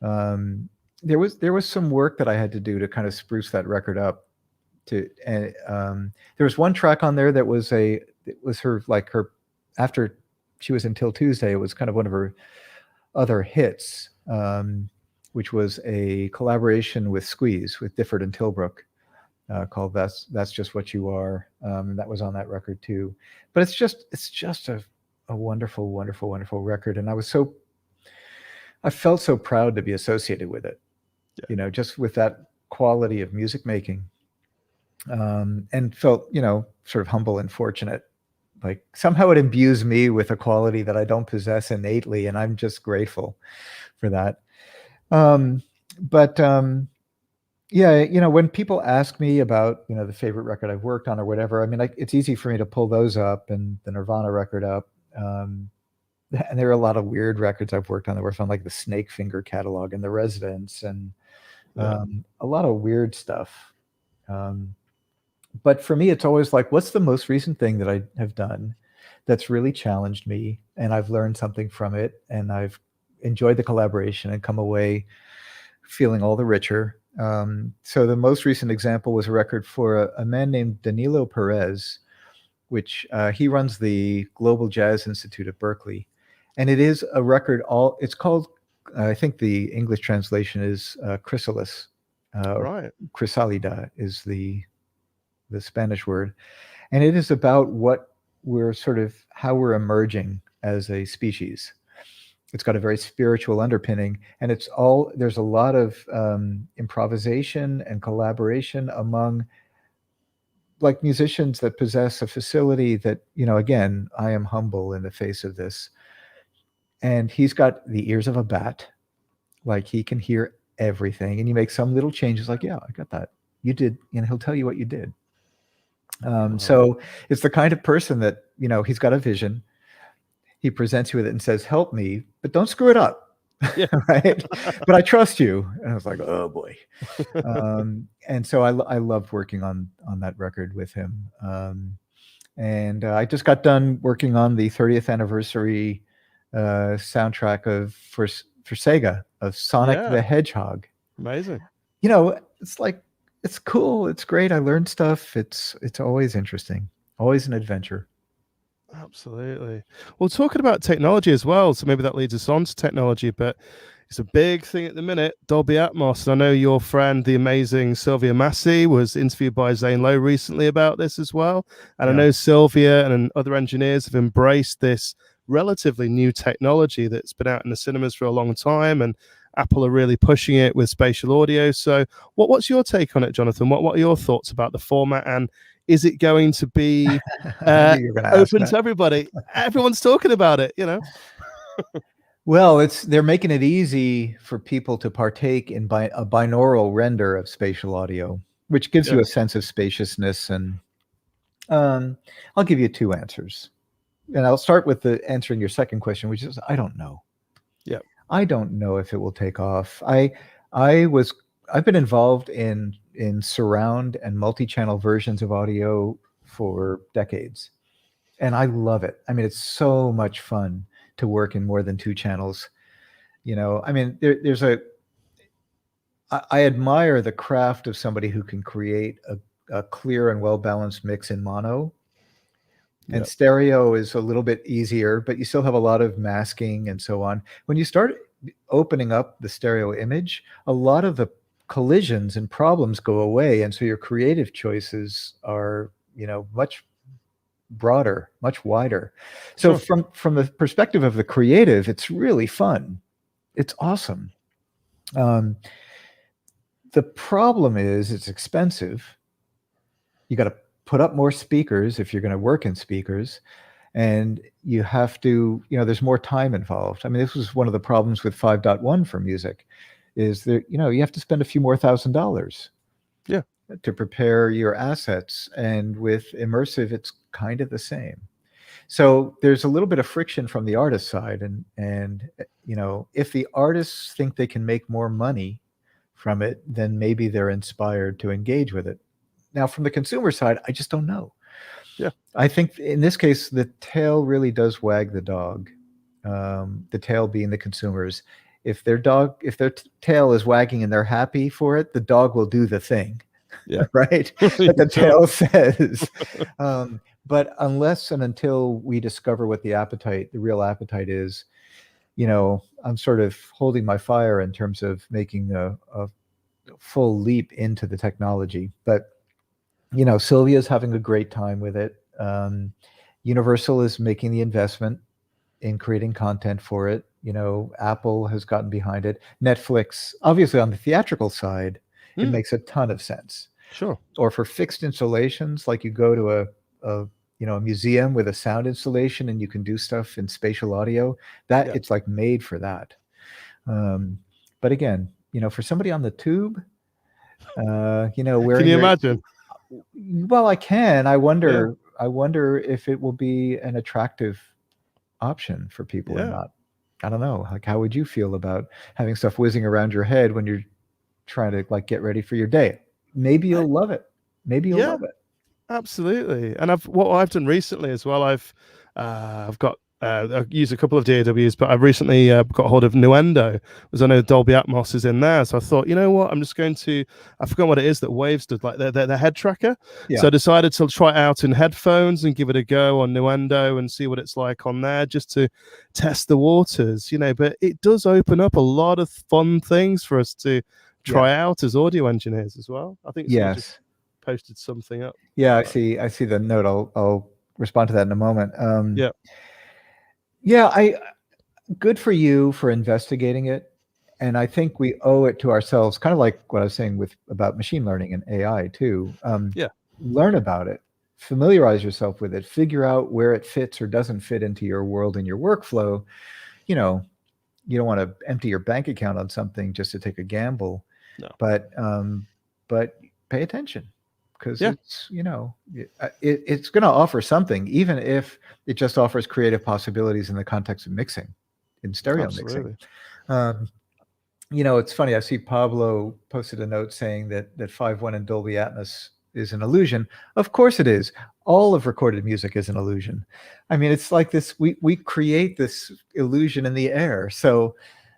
There was some work that I had to do to kind of spruce that record up. There was one track on there that was her after she was Until Tuesday. It was kind of one of her other hits, which was a collaboration with Squeeze, with Difford and Tilbrook, called "That's Just What You Are," and that was on that record too. But it's just a wonderful, wonderful, wonderful record, and I felt so proud to be associated with it. Yeah. You know, just with that quality of music making, and felt, you know, sort of humble and fortunate. Like somehow it imbues me with a quality that I don't possess innately, and I'm just grateful for that. Yeah, you know, when people ask me about, you know, the favorite record I've worked on or whatever, I mean, it's easy for me to pull those up, and the Nirvana record up. And there are a lot of weird records I've worked on that were from like the Snake Finger catalog and the Residents, and a lot of weird stuff. But for me, it's always like, what's the most recent thing that I have done that's really challenged me, and I've learned something from it, and I've enjoyed the collaboration and come away feeling all the richer. So the most recent example was a record for a man named Danilo Perez, which he runs the Global Jazz Institute at Berkeley. And it is a record, it's called, I think the English translation is Chrysalis. Right. Chrysalida is the Spanish word. And it is about how we're emerging as a species. It's got a very spiritual underpinning, and there's a lot of improvisation and collaboration among like musicians that possess a facility that, you know, again, I am humble in the face of this. And he's got the ears of a bat. Like he can hear everything, and you make some little changes like, yeah, I got that. You did, and he'll tell you what you did. So it's the kind of person that, you know, he's got a vision. He presents you with it and says, help me, but don't screw it up. Yeah. Right. But I trust you. And I was like, oh boy. And so I loved working on that record with him. And I just got done working on the 30th anniversary soundtrack for Sega of Sonic the Hedgehog. Amazing. You know, it's like it's cool. It's great. I learned stuff. It's always interesting. Always an adventure. Absolutely. Well, talking about technology as well, so maybe that leads us on to technology, but it's a big thing at the minute, Dolby Atmos. And I know your friend, the amazing Sylvia Massey, was interviewed by Zane Lowe recently about this as well. And I know Sylvia and other engineers have embraced this relatively new technology that's been out in the cinemas for a long time, and Apple are really pushing it with spatial audio. So what's your take on it, Jonathan? What are your thoughts about the format, and is it going to be open to everybody? Everyone's talking about it, you know. Well, they're making it easy for people to partake in a binaural render of spatial audio, which gives you a sense of spaciousness. And I'll give you two answers. And I'll start with answering your second question, which is I don't know. Yeah. I don't know if it will take off. I've been involved in surround and multi-channel versions of audio for decades. And I love it. I mean, it's so much fun to work in more than two channels. You know, I mean, I admire the craft of somebody who can create a clear and well-balanced mix in mono. And stereo is a little bit easier, but you still have a lot of masking and so on. When you start opening up the stereo image, a lot of the collisions and problems go away. And so your creative choices are, much broader, much wider. So from the perspective of the creative, it's really fun. It's awesome. The problem is it's expensive. You got to put up more speakers if you're going to work in speakers, and you have to, there's more time involved. I mean, this was one of the problems with 5.1 for music, is there, you have to spend a few more $1,000s to prepare your assets. And with immersive, it's kind of the same. So there's a little bit of friction from the artist side. And if the artists think they can make more money from it, then maybe they're inspired to engage with it. Now, from the consumer side, I just don't know. Yeah. I think in this case, the tail really does wag the dog. The tail being the consumers. If their tail is wagging and they're happy for it, the dog will do the thing. Yeah. Right. But the tail says. But unless and until we discover what the real appetite is, I'm sort of holding my fire in terms of making a full leap into the technology. But Sylvia's having a great time with it. Universal is making the investment in creating content for it. Apple has gotten behind it. Netflix, obviously on the theatrical side, it makes a ton of sense. Sure. Or for fixed installations, like you go to a museum with a sound installation and you can do stuff in spatial audio, it's like made for that. But again, for somebody on the tube, wearing can you imagine? Well, I can. I wonder if it will be an attractive option for people or not. I don't know. Like, how would you feel about having stuff whizzing around your head when you're trying to get ready for your day? Maybe you'll love it. Maybe you'll love it. Absolutely. And what I've done recently as well, I've got I use a couple of DAWs, but I've recently got hold of Nuendo, because I know Dolby Atmos is in there. So I thought, you know what, I'm just going to, I forgot what it is that Waves did, like their head tracker. Yeah. So I decided to try it out in headphones and give it a go on Nuendo and see what it's like on there, just to test the waters, But it does open up a lot of fun things for us to try out as audio engineers as well. I think just posted something up. Yeah, I see the note. I'll respond to that in a moment. Good for you for investigating it. And I think we owe it to ourselves, kind of like what I was saying about machine learning and AI too. Learn about it, familiarize yourself with it, figure out where it fits or doesn't fit into your world and your workflow. You don't want to empty your bank account on something just to take a gamble. No. But pay attention, because it's it's going to offer something, even if it just offers creative possibilities in the context of mixing, in stereo mixing. It's funny. I see Pablo posted a note saying that 5.1 in Dolby Atmos is an illusion. Of course it is. All of recorded music is an illusion. I mean, it's like this. We create this illusion in the air. So,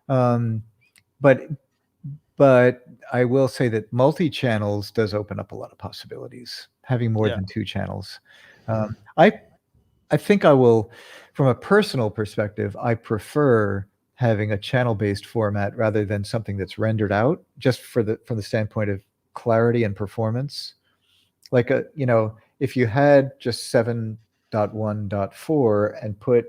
but But I will say that multi-channels does open up a lot of possibilities, having more than 2 channels. I think I will, from a personal perspective, I prefer having a channel-based format rather than something that's rendered out, just from the standpoint of clarity and performance. Like if you had just 7.1.4 and put,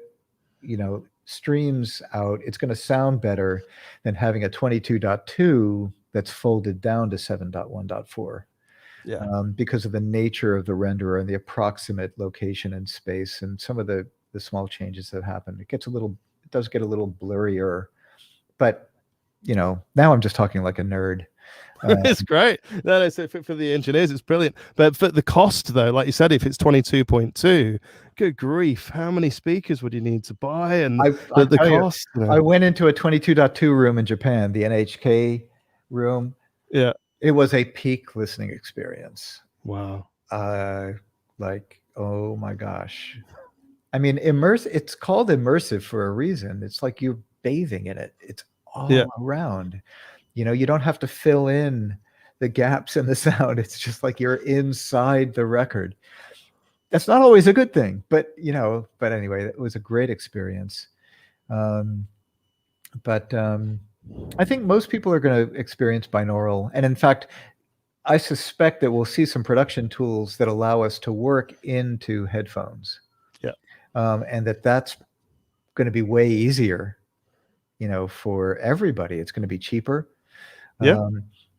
streams out, it's going to sound better than having a 22.2 that's folded down to 7.1.4. Yeah. Because of the nature of the renderer and the approximate location and space and some of the small changes that happen. It does get a little blurrier, but now I'm just talking like a nerd. It's great. No, so for the engineers, it's brilliant. But for the cost, though, like you said, if it's 22.2, good grief, how many speakers would you need to buy? And the cost. I went into a 22.2 room in Japan, the NHK room. Yeah. It was a peak listening experience. Wow. Like, oh my gosh. I mean, it's called immersive for a reason. It's like you're bathing in it. It's all around. You don't have to fill in the gaps in the sound. It's just like you're inside the record. That's not always a good thing, but anyway, it was a great experience. But I think most people are going to experience binaural. And in fact, I suspect that we'll see some production tools that allow us to work into headphones. Yeah. And that's going to be way easier, for everybody. It's going to be cheaper. Yeah.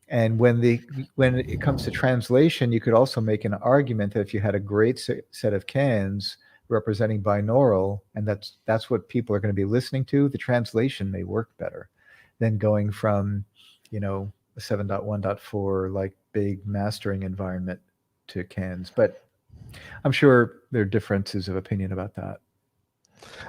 And when it comes to translation, you could also make an argument that if you had a great set of cans representing binaural, and that's what people are going to be listening to, the translation may work better than going from, a 7.1.4 like big mastering environment to cans. But I'm sure there are differences of opinion about that.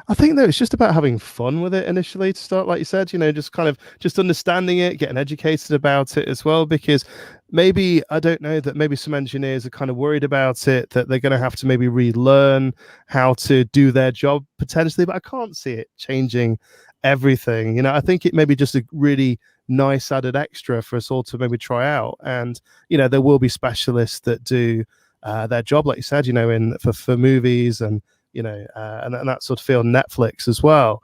I think that it's just about having fun with it initially to start, like you said, just kind of just understanding it, getting educated about it as well, because maybe, I don't know, that maybe some engineers are kind of worried about it, that they're going to have to maybe relearn how to do their job potentially, but I can't see it changing everything. I think it may be just a really nice added extra for us all to maybe try out. And, there will be specialists that do their job, like you said, for movies and, and that sort of field, Netflix as well,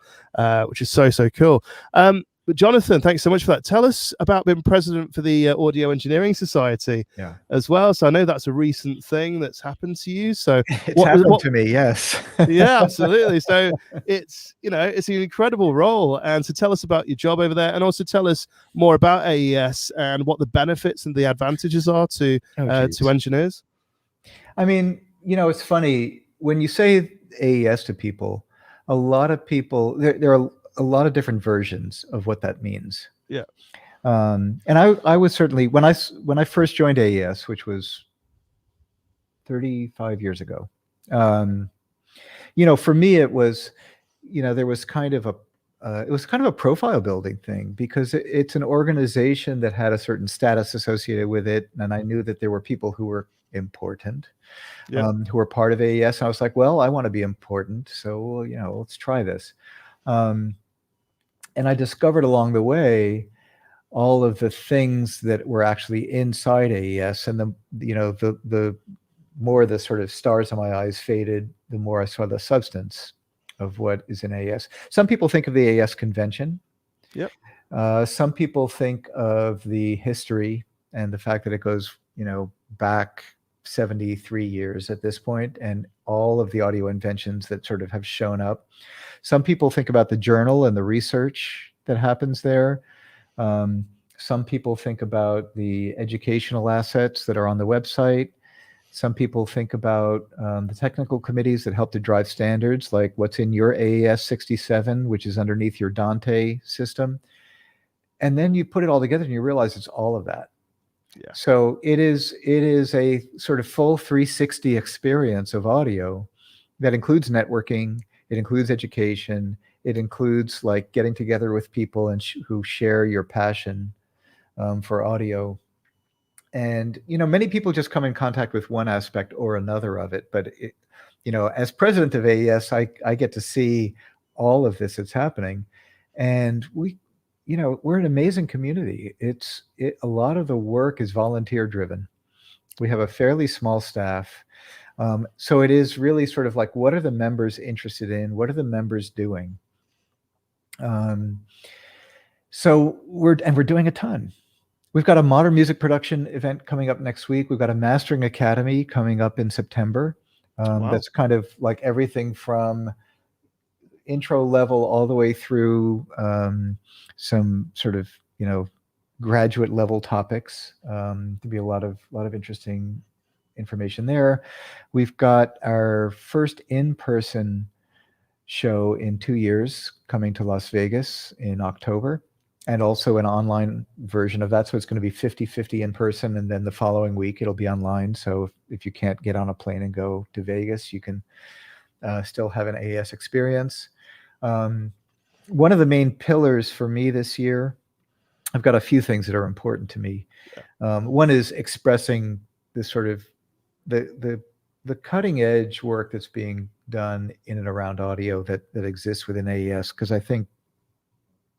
which is so cool. But Jonathan, thanks so much for that. Tell us about being president for the Audio Engineering Society as well. So I know that's a recent thing that's happened to you. So it's happened to me, yes. Yeah, absolutely. So it's an incredible role. And to tell us about your job over there, and also tell us more about AES and what the benefits and the advantages are to engineers. I mean, it's funny when you say AES to people, a lot of people, there are a lot of different versions of what that means. Yeah. And I was certainly, when I first joined AES, which was 35 years ago, for me, it was, there was kind of a profile building thing, because it's an organization that had a certain status associated with it. And I knew that there were people who were important, who were part of AES. And I was like, well, I want to be important. So, let's try this. And I discovered along the way all of the things that were actually inside AES. And the more the sort of stars in my eyes faded, the more I saw the substance of what is in AES. Some people think of the AES convention. Yep. Some people think of the history and the fact that it goes, back 73 years at this point, and all of the audio inventions that sort of have shown up. Some people think about the journal and the research that happens there. Some people think about the educational assets that are on the website. Some people think about the technical committees that help to drive standards, like what's in your AES 67, which is underneath your Dante system. And then you put it all together and you realize it's all of that. Yeah. So it is a sort of full 360 experience of audio that includes networking, it includes education, it includes like getting together with people and who share your passion for audio. And many people just come in contact with one aspect or another of it. But as president of AES, I get to see all of this that's happening, and we we're an amazing community. A lot of the work is volunteer driven. We have a fairly small staff. So it is really sort of like, what are the members interested in? What are the members doing? So we're doing a ton. We've got a modern music production event coming up next week. We've got a mastering academy coming up in September. Wow. That's kind of like everything from intro level all the way through some sort of graduate level topics. To be a lot of interesting information there. We've got our first in-person show in 2 years coming to Las Vegas in October, and also an online version of that. So it's going to be 50-50 in person, and then the following week it'll be online. So if you can't get on a plane and go to Vegas, you can still have an AES experience. One of the main pillars for me this year, I've got a few things that are important to me. One is expressing this sort of the cutting edge work that's being done in and around audio that exists within AES, because I think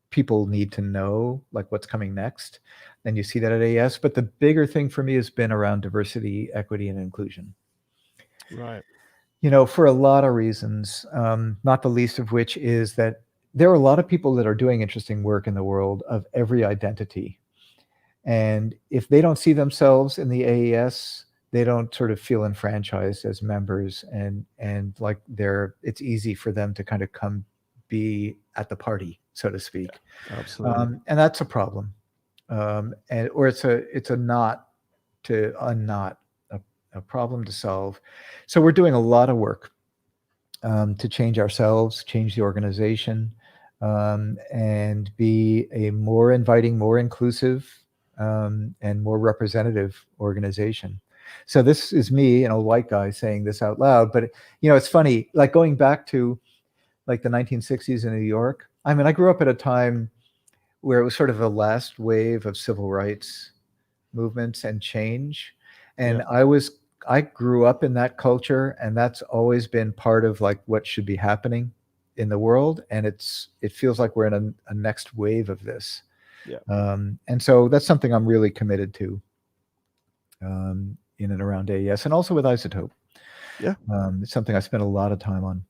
people need to know like what's coming next, and you see that at AES. But the bigger thing for me has been around diversity, equity, and inclusion. Right. For a lot of reasons, not the least of which is that there are a lot of people that are doing interesting work in the world of every identity. And if they don't see themselves in the AES, they don't sort of feel enfranchised as members, and like it's easy for them to kind of come be at the party, so to speak. Yeah, absolutely. And that's a problem. Or it's a knot to unknot, a problem to solve. So we're doing a lot of work to change ourselves, change the organization, and be a more inviting, more inclusive, and more representative organization. So this is me, an old white guy, saying this out loud, but it's funny, like going back to like the 1960s in New York. I mean, I grew up at a time where it was sort of the last wave of civil rights movements and change. And I grew up in that culture, and that's always been part of like what should be happening in the world. And it feels like we're in a next wave of this. Yeah. And so that's something I'm really committed to in and around AES, and also with Isotope. Yeah. It's something I spent a lot of time on.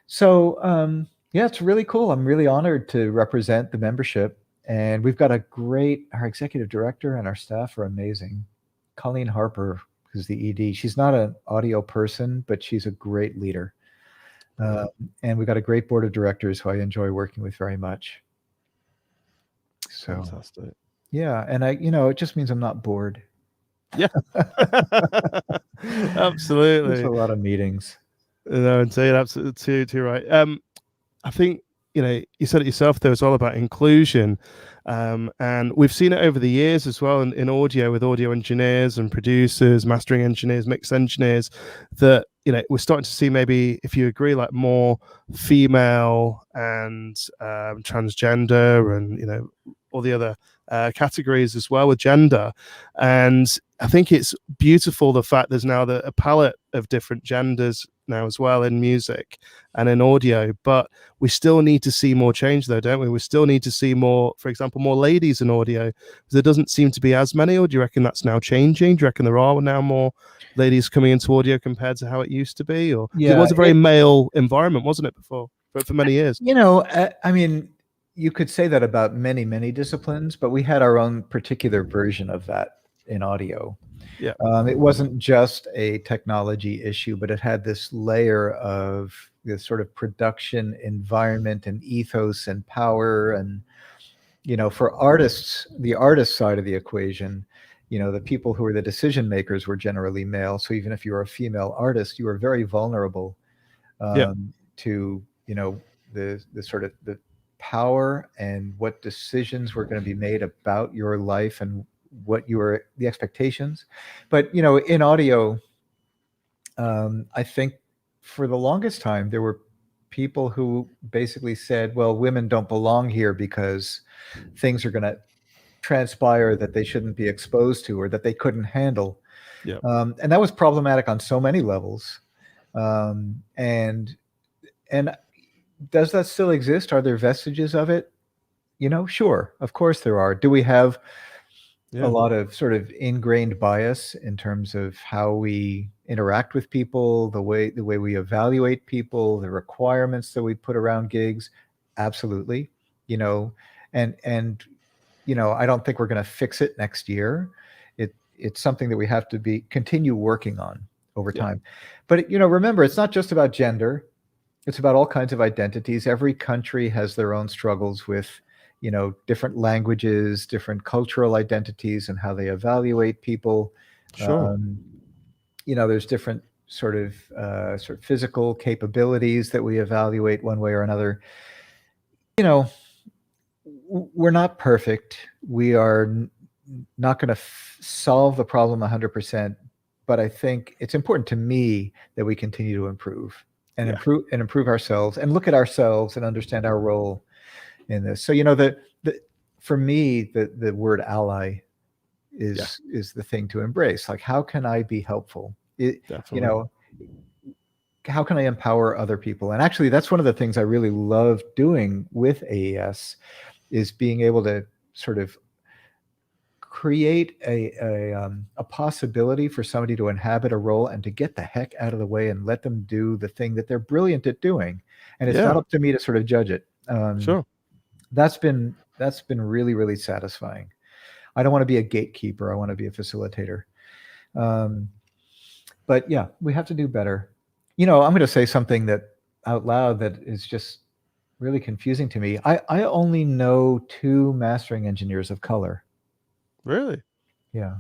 So it's really cool. I'm really honored to represent the membership, and we've got our executive director and our staff are amazing. Colleen Harper, who's the ED, she's not an audio person, but she's a great leader. And we've got a great board of directors who I enjoy working with very much. So fantastic. Yeah, and it just means I'm not bored. Yeah. Absolutely. There's a lot of meetings. No, indeed, absolutely too right. I think you said it yourself, though, it's all about inclusion, and we've seen it over the years as well in audio, with audio engineers and producers, mastering engineers, mix engineers, that we're starting to see, maybe, if you agree, like more female and transgender and all the other categories as well with gender. And I think it's beautiful, the fact there's now a palette of different genders now as well in music and in audio. But we still need to see more change, though, don't we? We still need to see more, for example, more ladies in audio, because there doesn't seem to be as many. Or do you reckon that's now changing? Do you reckon there are now more ladies coming into audio compared to how it used to be? Or it was a very male environment, wasn't it, before, for many years? I mean, you could say that about many, many disciplines, but we had our own particular version of that in audio. Yeah. It wasn't just a technology issue, but it had this layer of this sort of production environment and ethos and power. And, for artists, the artist side of the equation, the people who were the decision makers were generally male. So even if you were a female artist, you were very vulnerable to, the sort of the power and what decisions were going to be made about your life and what the expectations. But in audio, I think for the longest time there were people who basically said, well, women don't belong here because things are going to transpire that they shouldn't be exposed to or that they couldn't handle. And that was problematic on so many levels. And does that still exist? Are there vestiges of it? Sure, of course there are. Do we have Yeah. a lot of sort of ingrained bias in terms of how we interact with people, the way we evaluate people, the requirements that we put around gigs? Absolutely. And I don't think we're going to fix it next year. It's something that we have to continue working on over time. But remember, it's not just about gender. It's about all kinds of identities. Every country has their own struggles with different languages, different cultural identities, and how they evaluate people. Sure. There's different sort of physical capabilities that we evaluate one way or another. We're not perfect. We are not going to solve the problem 100%, but I think it's important to me that we continue to improve and improve ourselves and look at ourselves and understand our role in this. So for me, the word ally is the thing to embrace. Like, how can I be helpful? Definitely. How can I empower other people? And actually, that's one of the things I really love doing with AES, is being able to sort of create a possibility for somebody to inhabit a role and to get the heck out of the way and let them do the thing that they're brilliant at doing. And it's not up to me to sort of judge it. Sure. That's been really, really satisfying. I don't want to be a gatekeeper. I want to be a facilitator. But yeah, we have to do better. I'm going to say something that out loud that is just really confusing to me. I only know 2 mastering engineers of color. Really? Yeah.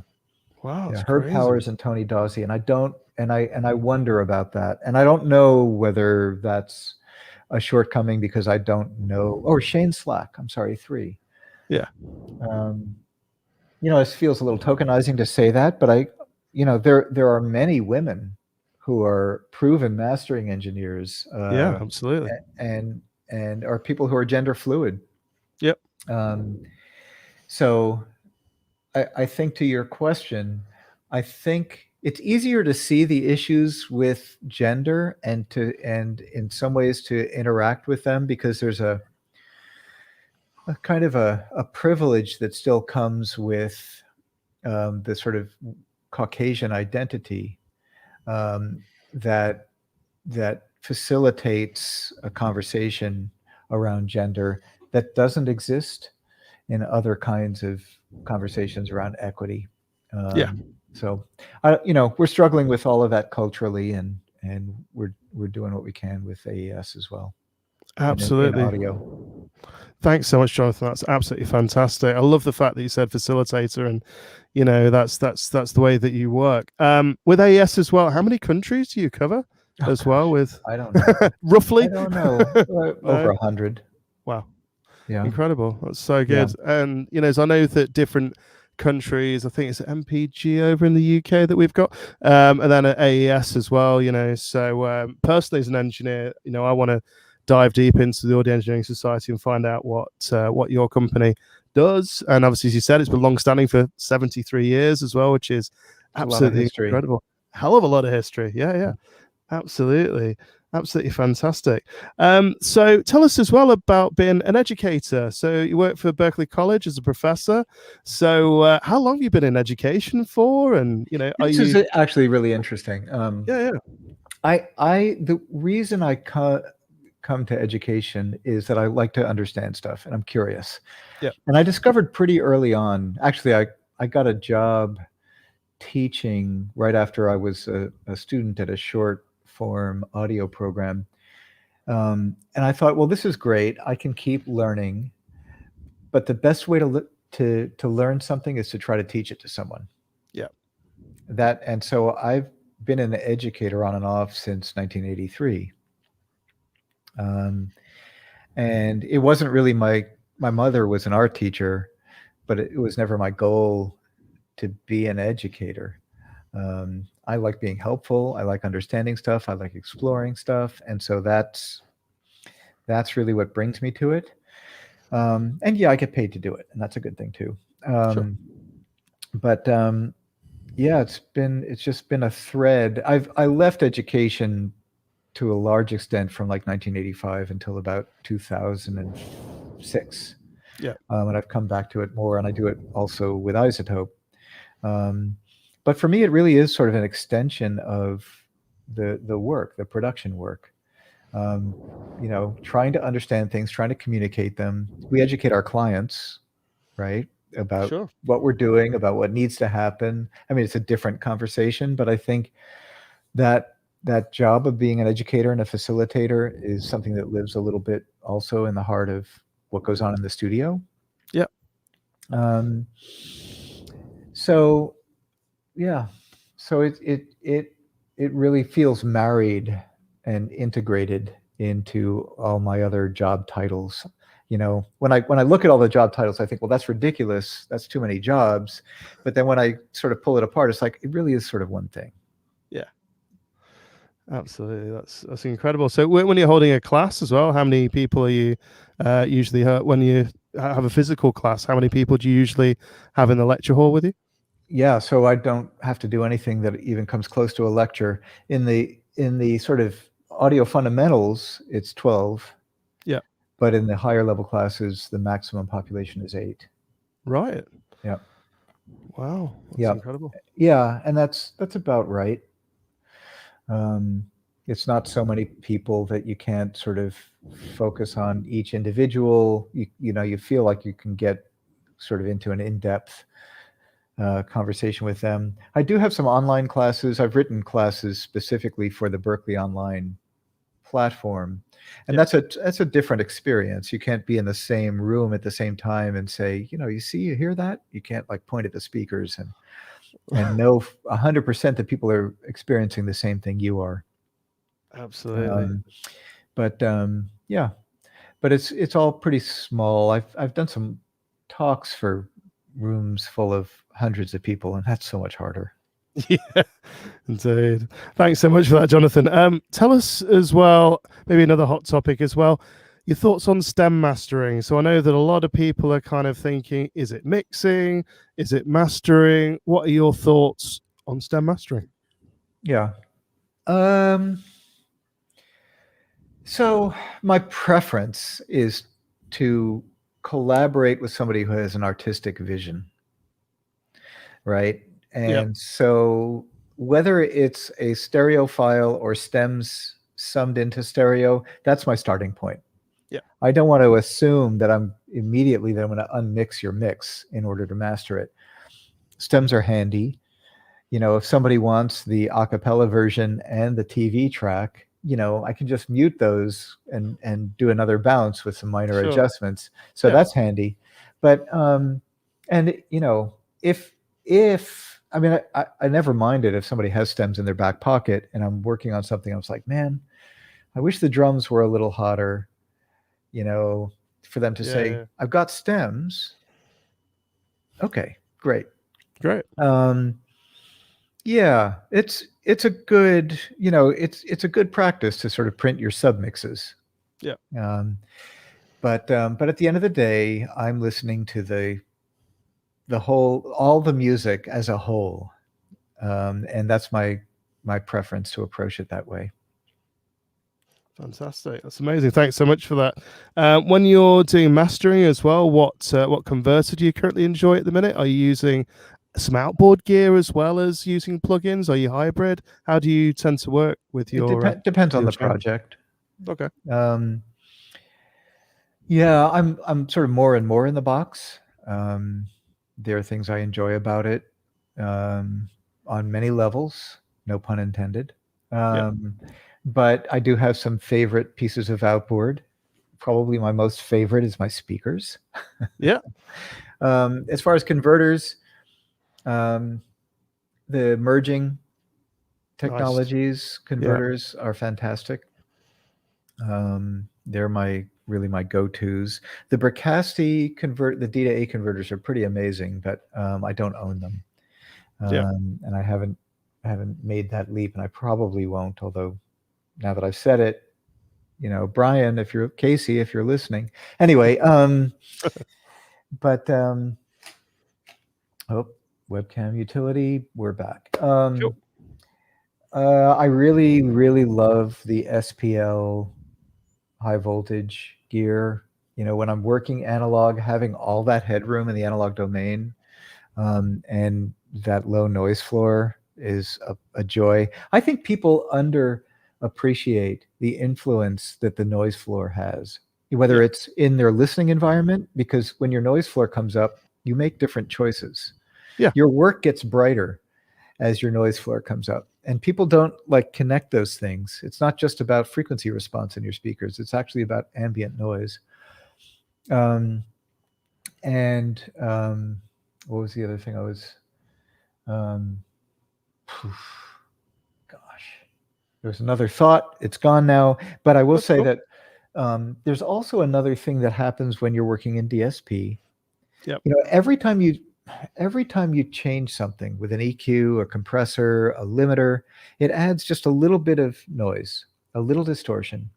Wow. Yeah, Herb Powers and Tony Dawsey. And I wonder about that. And I don't know whether that's a shortcoming because I don't know. Or Shane Slack. I'm sorry, 3. Yeah. It feels a little tokenizing to say that, but there are many women who are proven mastering engineers. Absolutely. And are people who are gender fluid. Yep. So I think, to your question, I think it's easier to see the issues with gender and in some ways to interact with them, because there's a kind of a privilege that still comes with the sort of Caucasian identity that facilitates a conversation around gender that doesn't exist in other kinds of conversations around equity. So, we're struggling with all of that culturally, and we're doing what we can with AES as well. Absolutely. In audio. Thanks so much, Jonathan. That's absolutely fantastic. I love the fact that you said facilitator, and that's the way that you work. With AES as well, how many countries do you cover well? With I don't know. Roughly, I don't know. Over 100. Wow. Yeah. Incredible. That's so good. Yeah. And as I know that different countries, I think it's MPG over in the UK that we've got, and then at AES as well. So personally, as an engineer, I want to dive deep into the Audio Engineering Society and find out what your company does. And obviously, as you said, it's been long-standing for 73 years as well, which is absolutely incredible. Hell of a lot of history. Yeah. Absolutely fantastic. So tell us as well about being an educator. So you work for Berkeley College as a professor. So how long have you been in education for? And this is actually really interesting. The reason I come to education is that I like to understand stuff and I'm curious. Yeah. And I discovered pretty early on, actually, I got a job teaching right after I was a student at a short form audio program. And I thought, well, this is great. I can keep learning, but the best way to learn something is to try to teach it to someone. Yeah. And so I've been an educator on and off since 1983. And it wasn't really my mother was an art teacher, but it was never my goal to be an educator. I like being helpful. I like understanding stuff. I like exploring stuff. And so that's really what brings me to it. And yeah, I get paid to do it, and that's a good thing too. Sure. But yeah, it's just been a thread. I left education to a large extent from like 1985 until about 2006. Yeah. And I've come back to it more, and I do it also with iZotope. But for me, it really is sort of an extension of the work, the production work. Trying to understand things, trying to communicate them. We educate our clients, right, about Sure. what we're doing, about what needs to happen. I mean, it's a different conversation, but I think that job of being an educator and a facilitator is something that lives a little bit also in the heart of what goes on in the studio. Yeah. So yeah, so it really feels married and integrated into all my other job titles. When I look at all the job titles, I think, well, that's ridiculous. That's too many jobs. But then when I sort of pull it apart, it's like, it really is sort of one thing. Yeah. Absolutely. That's incredible. So when you're holding a class as well, how many people are you usually when you have a physical class? How many people do you usually have in the lecture hall with you? Yeah, so I don't have to do anything that even comes close to a lecture. In the sort of audio fundamentals, it's 12. Yeah. But in the higher level classes, the maximum population is 8. Right. Yeah. Wow. That's incredible. Yeah, and that's about right. It's not so many people that you can't sort of focus on each individual. You feel like you can get sort of into an in-depth conversation with them. I do have some online classes. I've written classes specifically for the Berklee Online platform, and that's a different experience. You can't be in the same room at the same time and say, you hear that? You can't like point at the speakers and know 100% that people are experiencing the same thing you are. Absolutely. But it's all pretty small. I've done some talks for rooms full of hundreds of people, and that's so much harder. Yeah, indeed. Thanks so much for that, Jonathan. Tell us as well, maybe another hot topic as well, your thoughts on stem mastering. So I know that a lot of people are kind of thinking, is it mixing? Is it mastering? What are your thoughts on stem mastering? Yeah. So my preference is to collaborate with somebody who has an artistic vision, right? And so whether it's a stereo file or stems summed into stereo, that's my starting point. Yeah. I don't want to assume that I'm going to unmix your mix in order to master it. Stems are handy. If somebody wants the a cappella version and the TV track, I can just mute those and do another bounce with some minor adjustments. So that's handy. But if I mean, I never minded if somebody has stems in their back pocket and I'm working on something, I was like, man, I wish the drums were a little hotter, for them to say, I've got stems. Okay, great. Yeah, it's a good, it's a good practice to sort of print your submixes. Yeah. But at the end of the day, I'm listening to all the music as a whole. And that's my preference to approach it that way. Fantastic. That's amazing. Thanks so much for that. When you're doing mastering as well, what converter do you currently enjoy at the minute? Are you using some outboard gear as well as using plugins? Are you hybrid? How do you tend to work with your? It depends on the project. Okay. Yeah, I'm sort of more and more in the box. There are things I enjoy about it on many levels, no pun intended. But I do have some favorite pieces of outboard. Probably my most favorite is my speakers. Yeah. As far as converters, the merging technologies, converters are fantastic. They're really my go-tos. The Bricasti the D to A converters are pretty amazing, but I don't own them. And I haven't made that leap, and I probably won't, although now that I've said it, Brian, Casey, if you're listening. Anyway, but webcam utility, we're back. I really, really love the SPL high voltage gear. when I'm working analog, having all that headroom in the analog domain, and that low noise floor is a joy. I think people underappreciate the influence that the noise floor has, whether it's in their listening environment, because when your noise floor comes up, you make different choices. Yeah. Your work gets brighter as your noise floor comes up. And people don't connect those things. It's not just about frequency response in your speakers. It's actually about ambient noise. And what was the other thing I was, gosh, there's another thought. It's gone now. But I will say that there's also another thing that happens when you're working in DSP. Yep. Every time you change something with an EQ, a compressor, a limiter, it adds just a little bit of noise, a little distortion.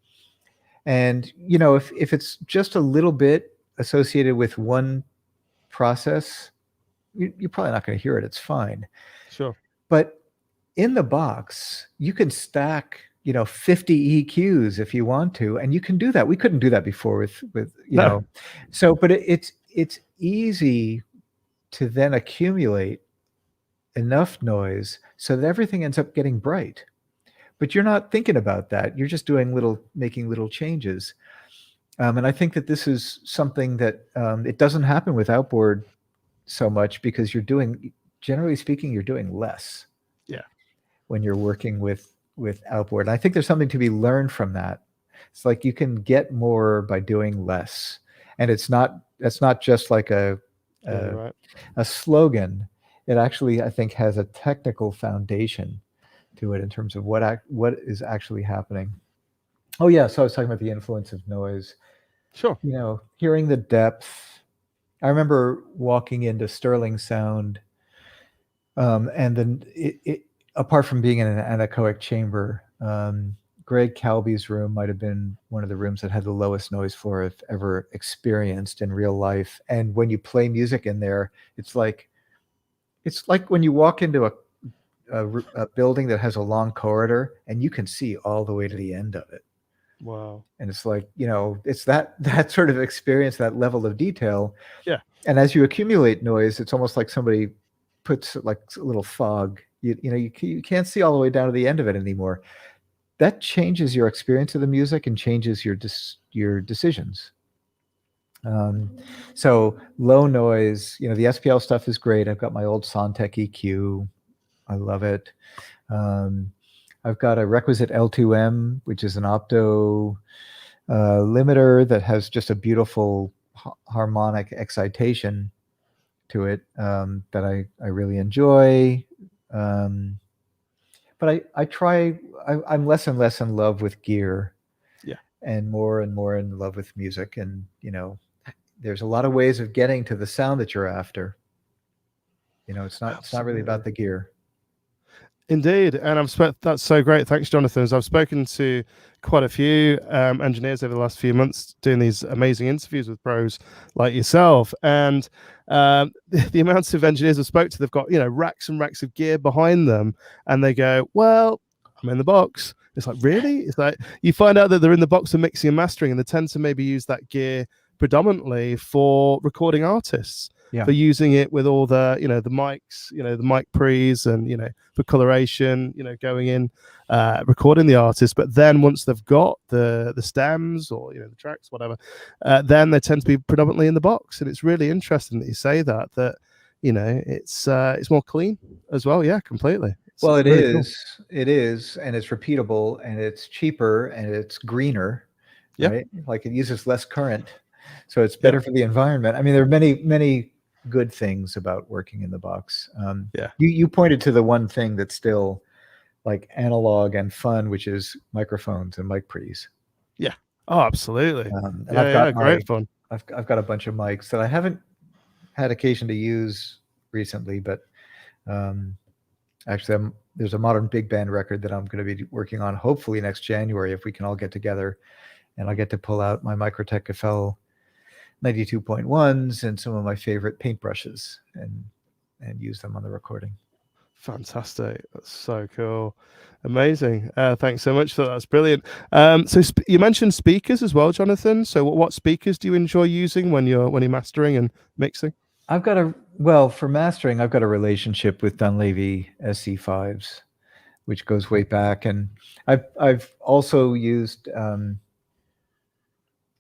And, if it's just a little bit associated with one process, you're probably not going to hear it. It's fine. Sure. But in the box, you can stack, 50 EQs if you want to, and you can do that. We couldn't do that before with know. So, but it's easy to then accumulate enough noise so that everything ends up getting bright. But you're not thinking about that. You're just making little changes. And I think that this is something that it doesn't happen with outboard so much, because generally speaking, you're doing less. Yeah. When you're working with outboard. And I think there's something to be learned from that. It's like you can get more by doing less. And that's not just like a slogan. It actually, I think, has a technical foundation to it in terms of what is actually happening. Oh yeah, so I was talking about the influence of noise. Sure. Hearing the depth. I remember walking into Sterling Sound, and then it apart from being in an anechoic chamber, Greg Calby's room might have been one of the rooms that had the lowest noise floor I've ever experienced in real life. And when you play music in there, it's like when you walk into a building that has a long corridor and you can see all the way to the end of it. Wow. And it's like, it's that sort of experience, that level of detail. Yeah. And as you accumulate noise, it's almost like somebody puts like a little fog. You can't see all the way down to the end of it anymore. That changes your experience of the music and changes your decisions. So low noise, the SPL stuff is great. I've got my old Sontec EQ. I love it. I've got a Requisite L2M, which is an opto limiter that has just a beautiful harmonic excitation to it that I really enjoy. But I'm less and less in love with gear, and more in love with music. And there's a lot of ways of getting to the sound that you're after. It's not really about the gear. Indeed, and that's so great. Thanks, Jonathan. As I've spoken to quite a few engineers over the last few months doing these amazing interviews with pros like yourself, and the amounts of engineers I've spoke to, they've got racks and racks of gear behind them, and they go, "Well, I'm in the box." It's like, really? It's like you find out that they're in the box of mixing and mastering, and they tend to maybe use that gear predominantly for recording artists. Yeah. For using it with all the the mics, the mic pre's, and for coloration, going in, recording the artist. But then once they've got the stems or the tracks, whatever, then they tend to be predominantly in the box. And it's really interesting that you say that it's more clean as well. Yeah, completely. Well, it really is. Cool. It is, and it's repeatable, and it's cheaper, and it's greener. Yeah. Right? Like it uses less current, so it's better for the environment. I mean, there are many good things about working in the box. You pointed to the one thing that's still like analog and fun, which is microphones and mic pre's. Yeah. Oh, absolutely. And I've got great fun. I've got a bunch of mics that I haven't had occasion to use recently, but actually there's a modern big band record that I'm going to be working on hopefully next January if we can all get together, and I'll get to pull out my Microtech FL 92.1s and some of my favorite paintbrushes and use them on the recording. Fantastic. That's so cool. Amazing. Thanks so much for that. That's brilliant. So you mentioned speakers as well, Jonathan. So what speakers do you enjoy using when you're mastering and mixing? For mastering, I've got a relationship with Dunleavy SC5s, which goes way back, and I've also used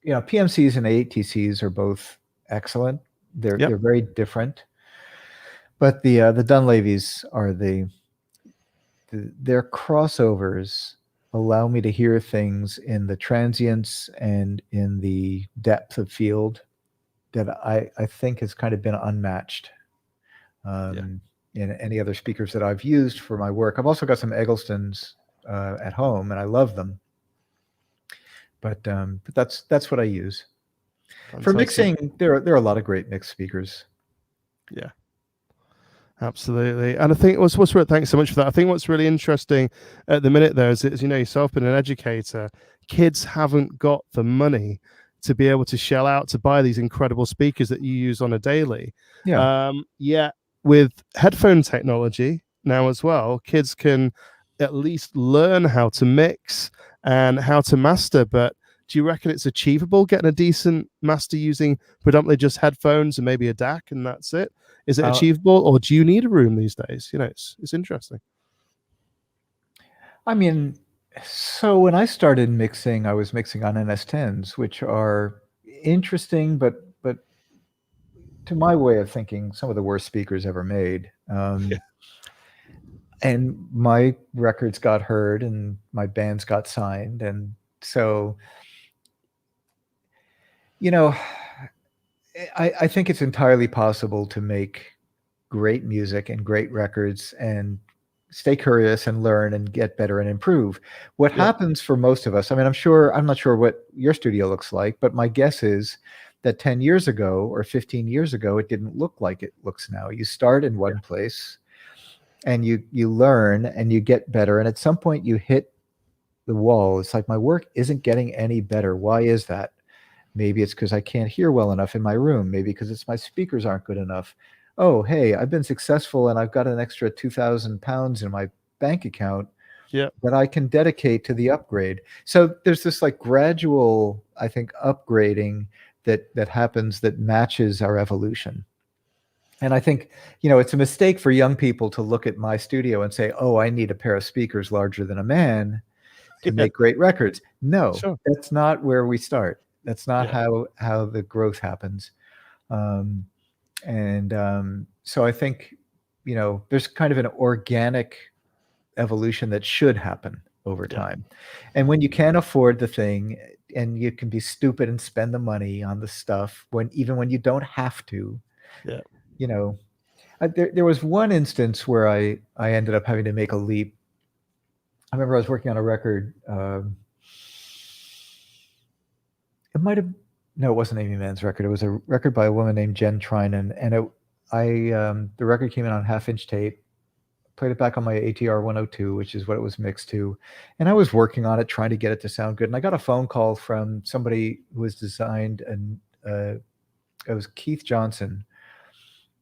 PMCs and ATCs are both excellent. They're very different, but the Dunleavys are their crossovers allow me to hear things in the transients and in the depth of field that I think has kind of been unmatched in any other speakers that I've used for my work. I've also got some Egglestons at home, and I love them. But that's what I use. Fantastic. For mixing. There are a lot of great mix speakers. Yeah, absolutely. And I think what's thanks so much for that. I think what's really interesting at the minute there is yourself being an educator, kids haven't got the money to be able to shell out to buy these incredible speakers that you use on a daily. Yet with headphone technology now as well, kids can at least learn how to mix and how to master. But do you reckon it's achievable getting a decent master using predominantly just headphones and maybe a DAC and that's it? Is it achievable, or do you need a room these days? It's interesting. I mean, so when I started mixing, I was mixing on NS10s, which are interesting, but to my way of thinking, some of the worst speakers ever made. And my records got heard and my bands got signed. And so, I think it's entirely possible to make great music and great records and stay curious and learn and get better and improve. What happens for most of us, I mean, I'm not sure what your studio looks like, but my guess is that 10 years ago or 15 years ago, it didn't look like it looks now. You start in one place and you learn and you get better. And at some point you hit the wall. It's like, my work isn't getting any better. Why is that? Maybe it's because I can't hear well enough in my room. Maybe because it's my speakers aren't good enough. Oh, hey, I've been successful and I've got an extra 2,000 pounds in my bank account that I can dedicate to the upgrade. So there's this like gradual, I think, upgrading that happens that matches our evolution. And I think, it's a mistake for young people to look at my studio and say, oh, I need a pair of speakers larger than a man to make great records. No, that's not where we start. That's not how the growth happens. So I think, there's kind of an organic evolution that should happen over time. And when you can't afford the thing and you can be stupid and spend the money on the stuff even when you don't have to, there was one instance where I ended up having to make a leap. I remember I was working on a record. It wasn't Amy Mann's record. It was a record by a woman named Jen Trinan, and the record came in on half-inch tape. Played it back on my ATR 102, which is what it was mixed to, and I was working on it, trying to get it to sound good. And I got a phone call from somebody who has designed, it was Keith Johnson,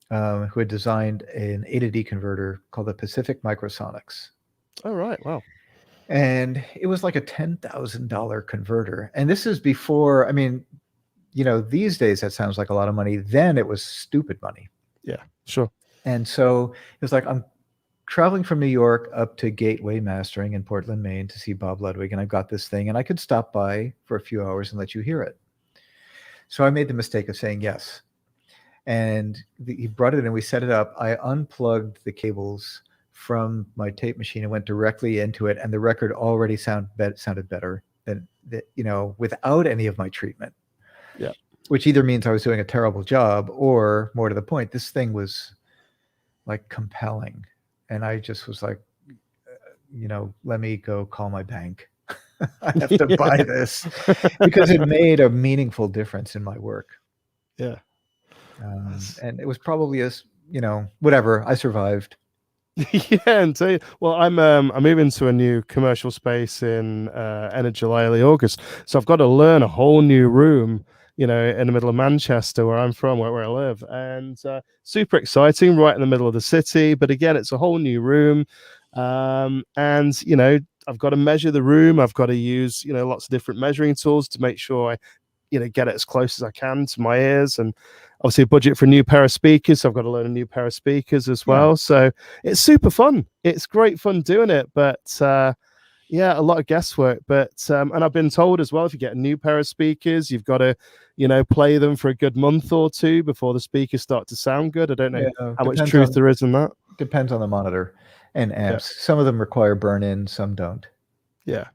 who had designed an A to D converter called the Pacific Microsonics. Oh, right. Wow. And it was like a $10,000 converter. And this is before, these days that sounds like a lot of money. Then it was stupid money. Yeah, sure. And so it was like, I'm traveling from New York up to Gateway Mastering in Portland, Maine to see Bob Ludwig. And I've got this thing and I could stop by for a few hours and let you hear it. So I made the mistake of saying yes. And he brought it in, we set it up. I unplugged the cables from my tape machine and went directly into it. And the record already sounded better than without any of my treatment. Yeah. Which either means I was doing a terrible job, or more to the point, this thing was like compelling. And I just was like, let me go call my bank. I have to buy this because it made a meaningful difference in my work. Yeah. And it was probably whatever, I survived. And well, I'm moving to a new commercial space in end of July, early August, so I've got to learn a whole new room you know, in the middle of Manchester, where I'm from, where I live, and super exciting, right in the middle of the city. But again, it's a whole new room, and you know, I've got to measure the room. I've got to use, you know, lots of different measuring tools to make sure I, you know, get it as close as I can to my ears, and obviously a budget for a new pair of speakers. So I've got to learn a new pair of speakers as well. So it's super fun. It's great fun doing it, but yeah, a lot of guesswork. But and I've been told as well, if you get a new pair of speakers, you've got to, you know, play them for a good month or two before the speakers start to sound good. I don't know how much truth there is in that. Depends on the monitor and amps. Some of them require burn-in, some don't. Yeah.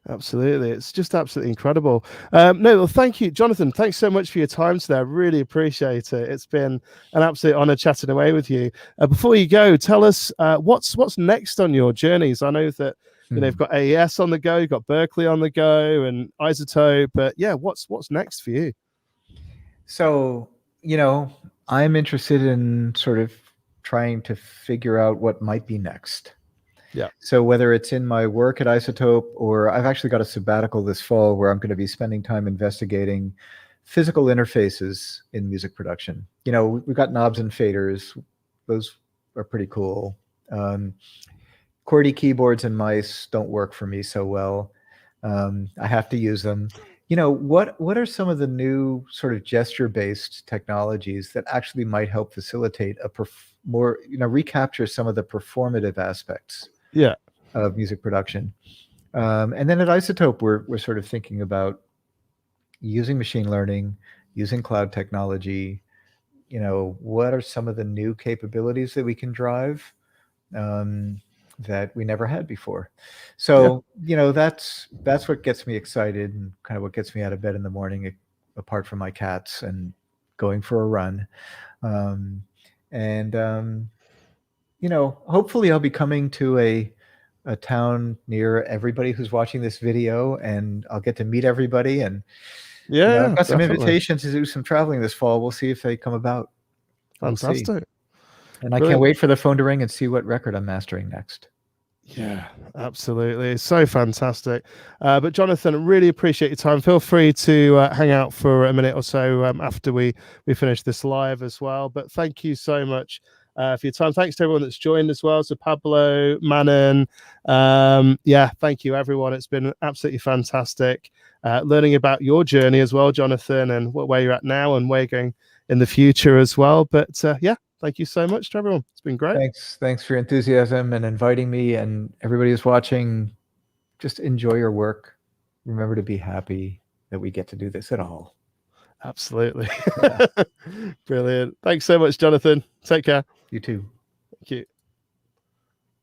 Absolutely. It's just absolutely incredible. No, well, thank you, Jonathan. Thanks so much for your time today. I really appreciate it. It's been an absolute honor chatting away with you. Before you go, tell us what's next on your journeys. I know that, you know, you've got AES on the go, you've got Berkeley on the go, and Isotope, but yeah, what's next for you? So, you know, I'm interested in sort of trying to figure out what might be next. Yeah. So whether it's in my work at Isotope, or I've actually got a sabbatical this fall where I'm going to be spending time investigating physical interfaces in music production. You know, we've got knobs and faders. Those are pretty cool. QWERTY keyboards and mice don't work for me so well. I have to use them. You know, what are some of the new sort of gesture-based technologies that actually might help facilitate a more, you know, recapture some of the performative aspects of music production? And then at Isotope, we're sort of thinking about using machine learning, using cloud technology. You know, what are some of the new capabilities that we can drive that we never had before? So, you know, that's what gets me excited and kind of what gets me out of bed in the morning, apart from my cats and going for a run. You know, hopefully I'll be coming to a town near everybody who's watching this video, and I'll get to meet everybody. And yeah, you know, I've got some invitations to do some traveling this fall. We'll see if they come about. Fantastic. We'll see. And I can't wait for the phone to ring and see what record I'm mastering next. Yeah, absolutely. It's so fantastic. But Jonathan, really appreciate your time. Feel free to hang out for a minute or so after we finish this live as well. But thank you so much for your time. Thanks to everyone that's joined as well. So Pablo, Manon, yeah, thank you everyone. It's been absolutely fantastic learning about your journey as well, Jonathan, and where you're at now and where you're going in the future as well. But yeah, thank you so much to everyone. It's been great. Thanks for your enthusiasm and inviting me, and everybody who's watching. Just enjoy your work. Remember to be happy that we get to do this at all. Absolutely. Yeah. Brilliant. Thanks so much, Jonathan. Take care. You too. Thank you.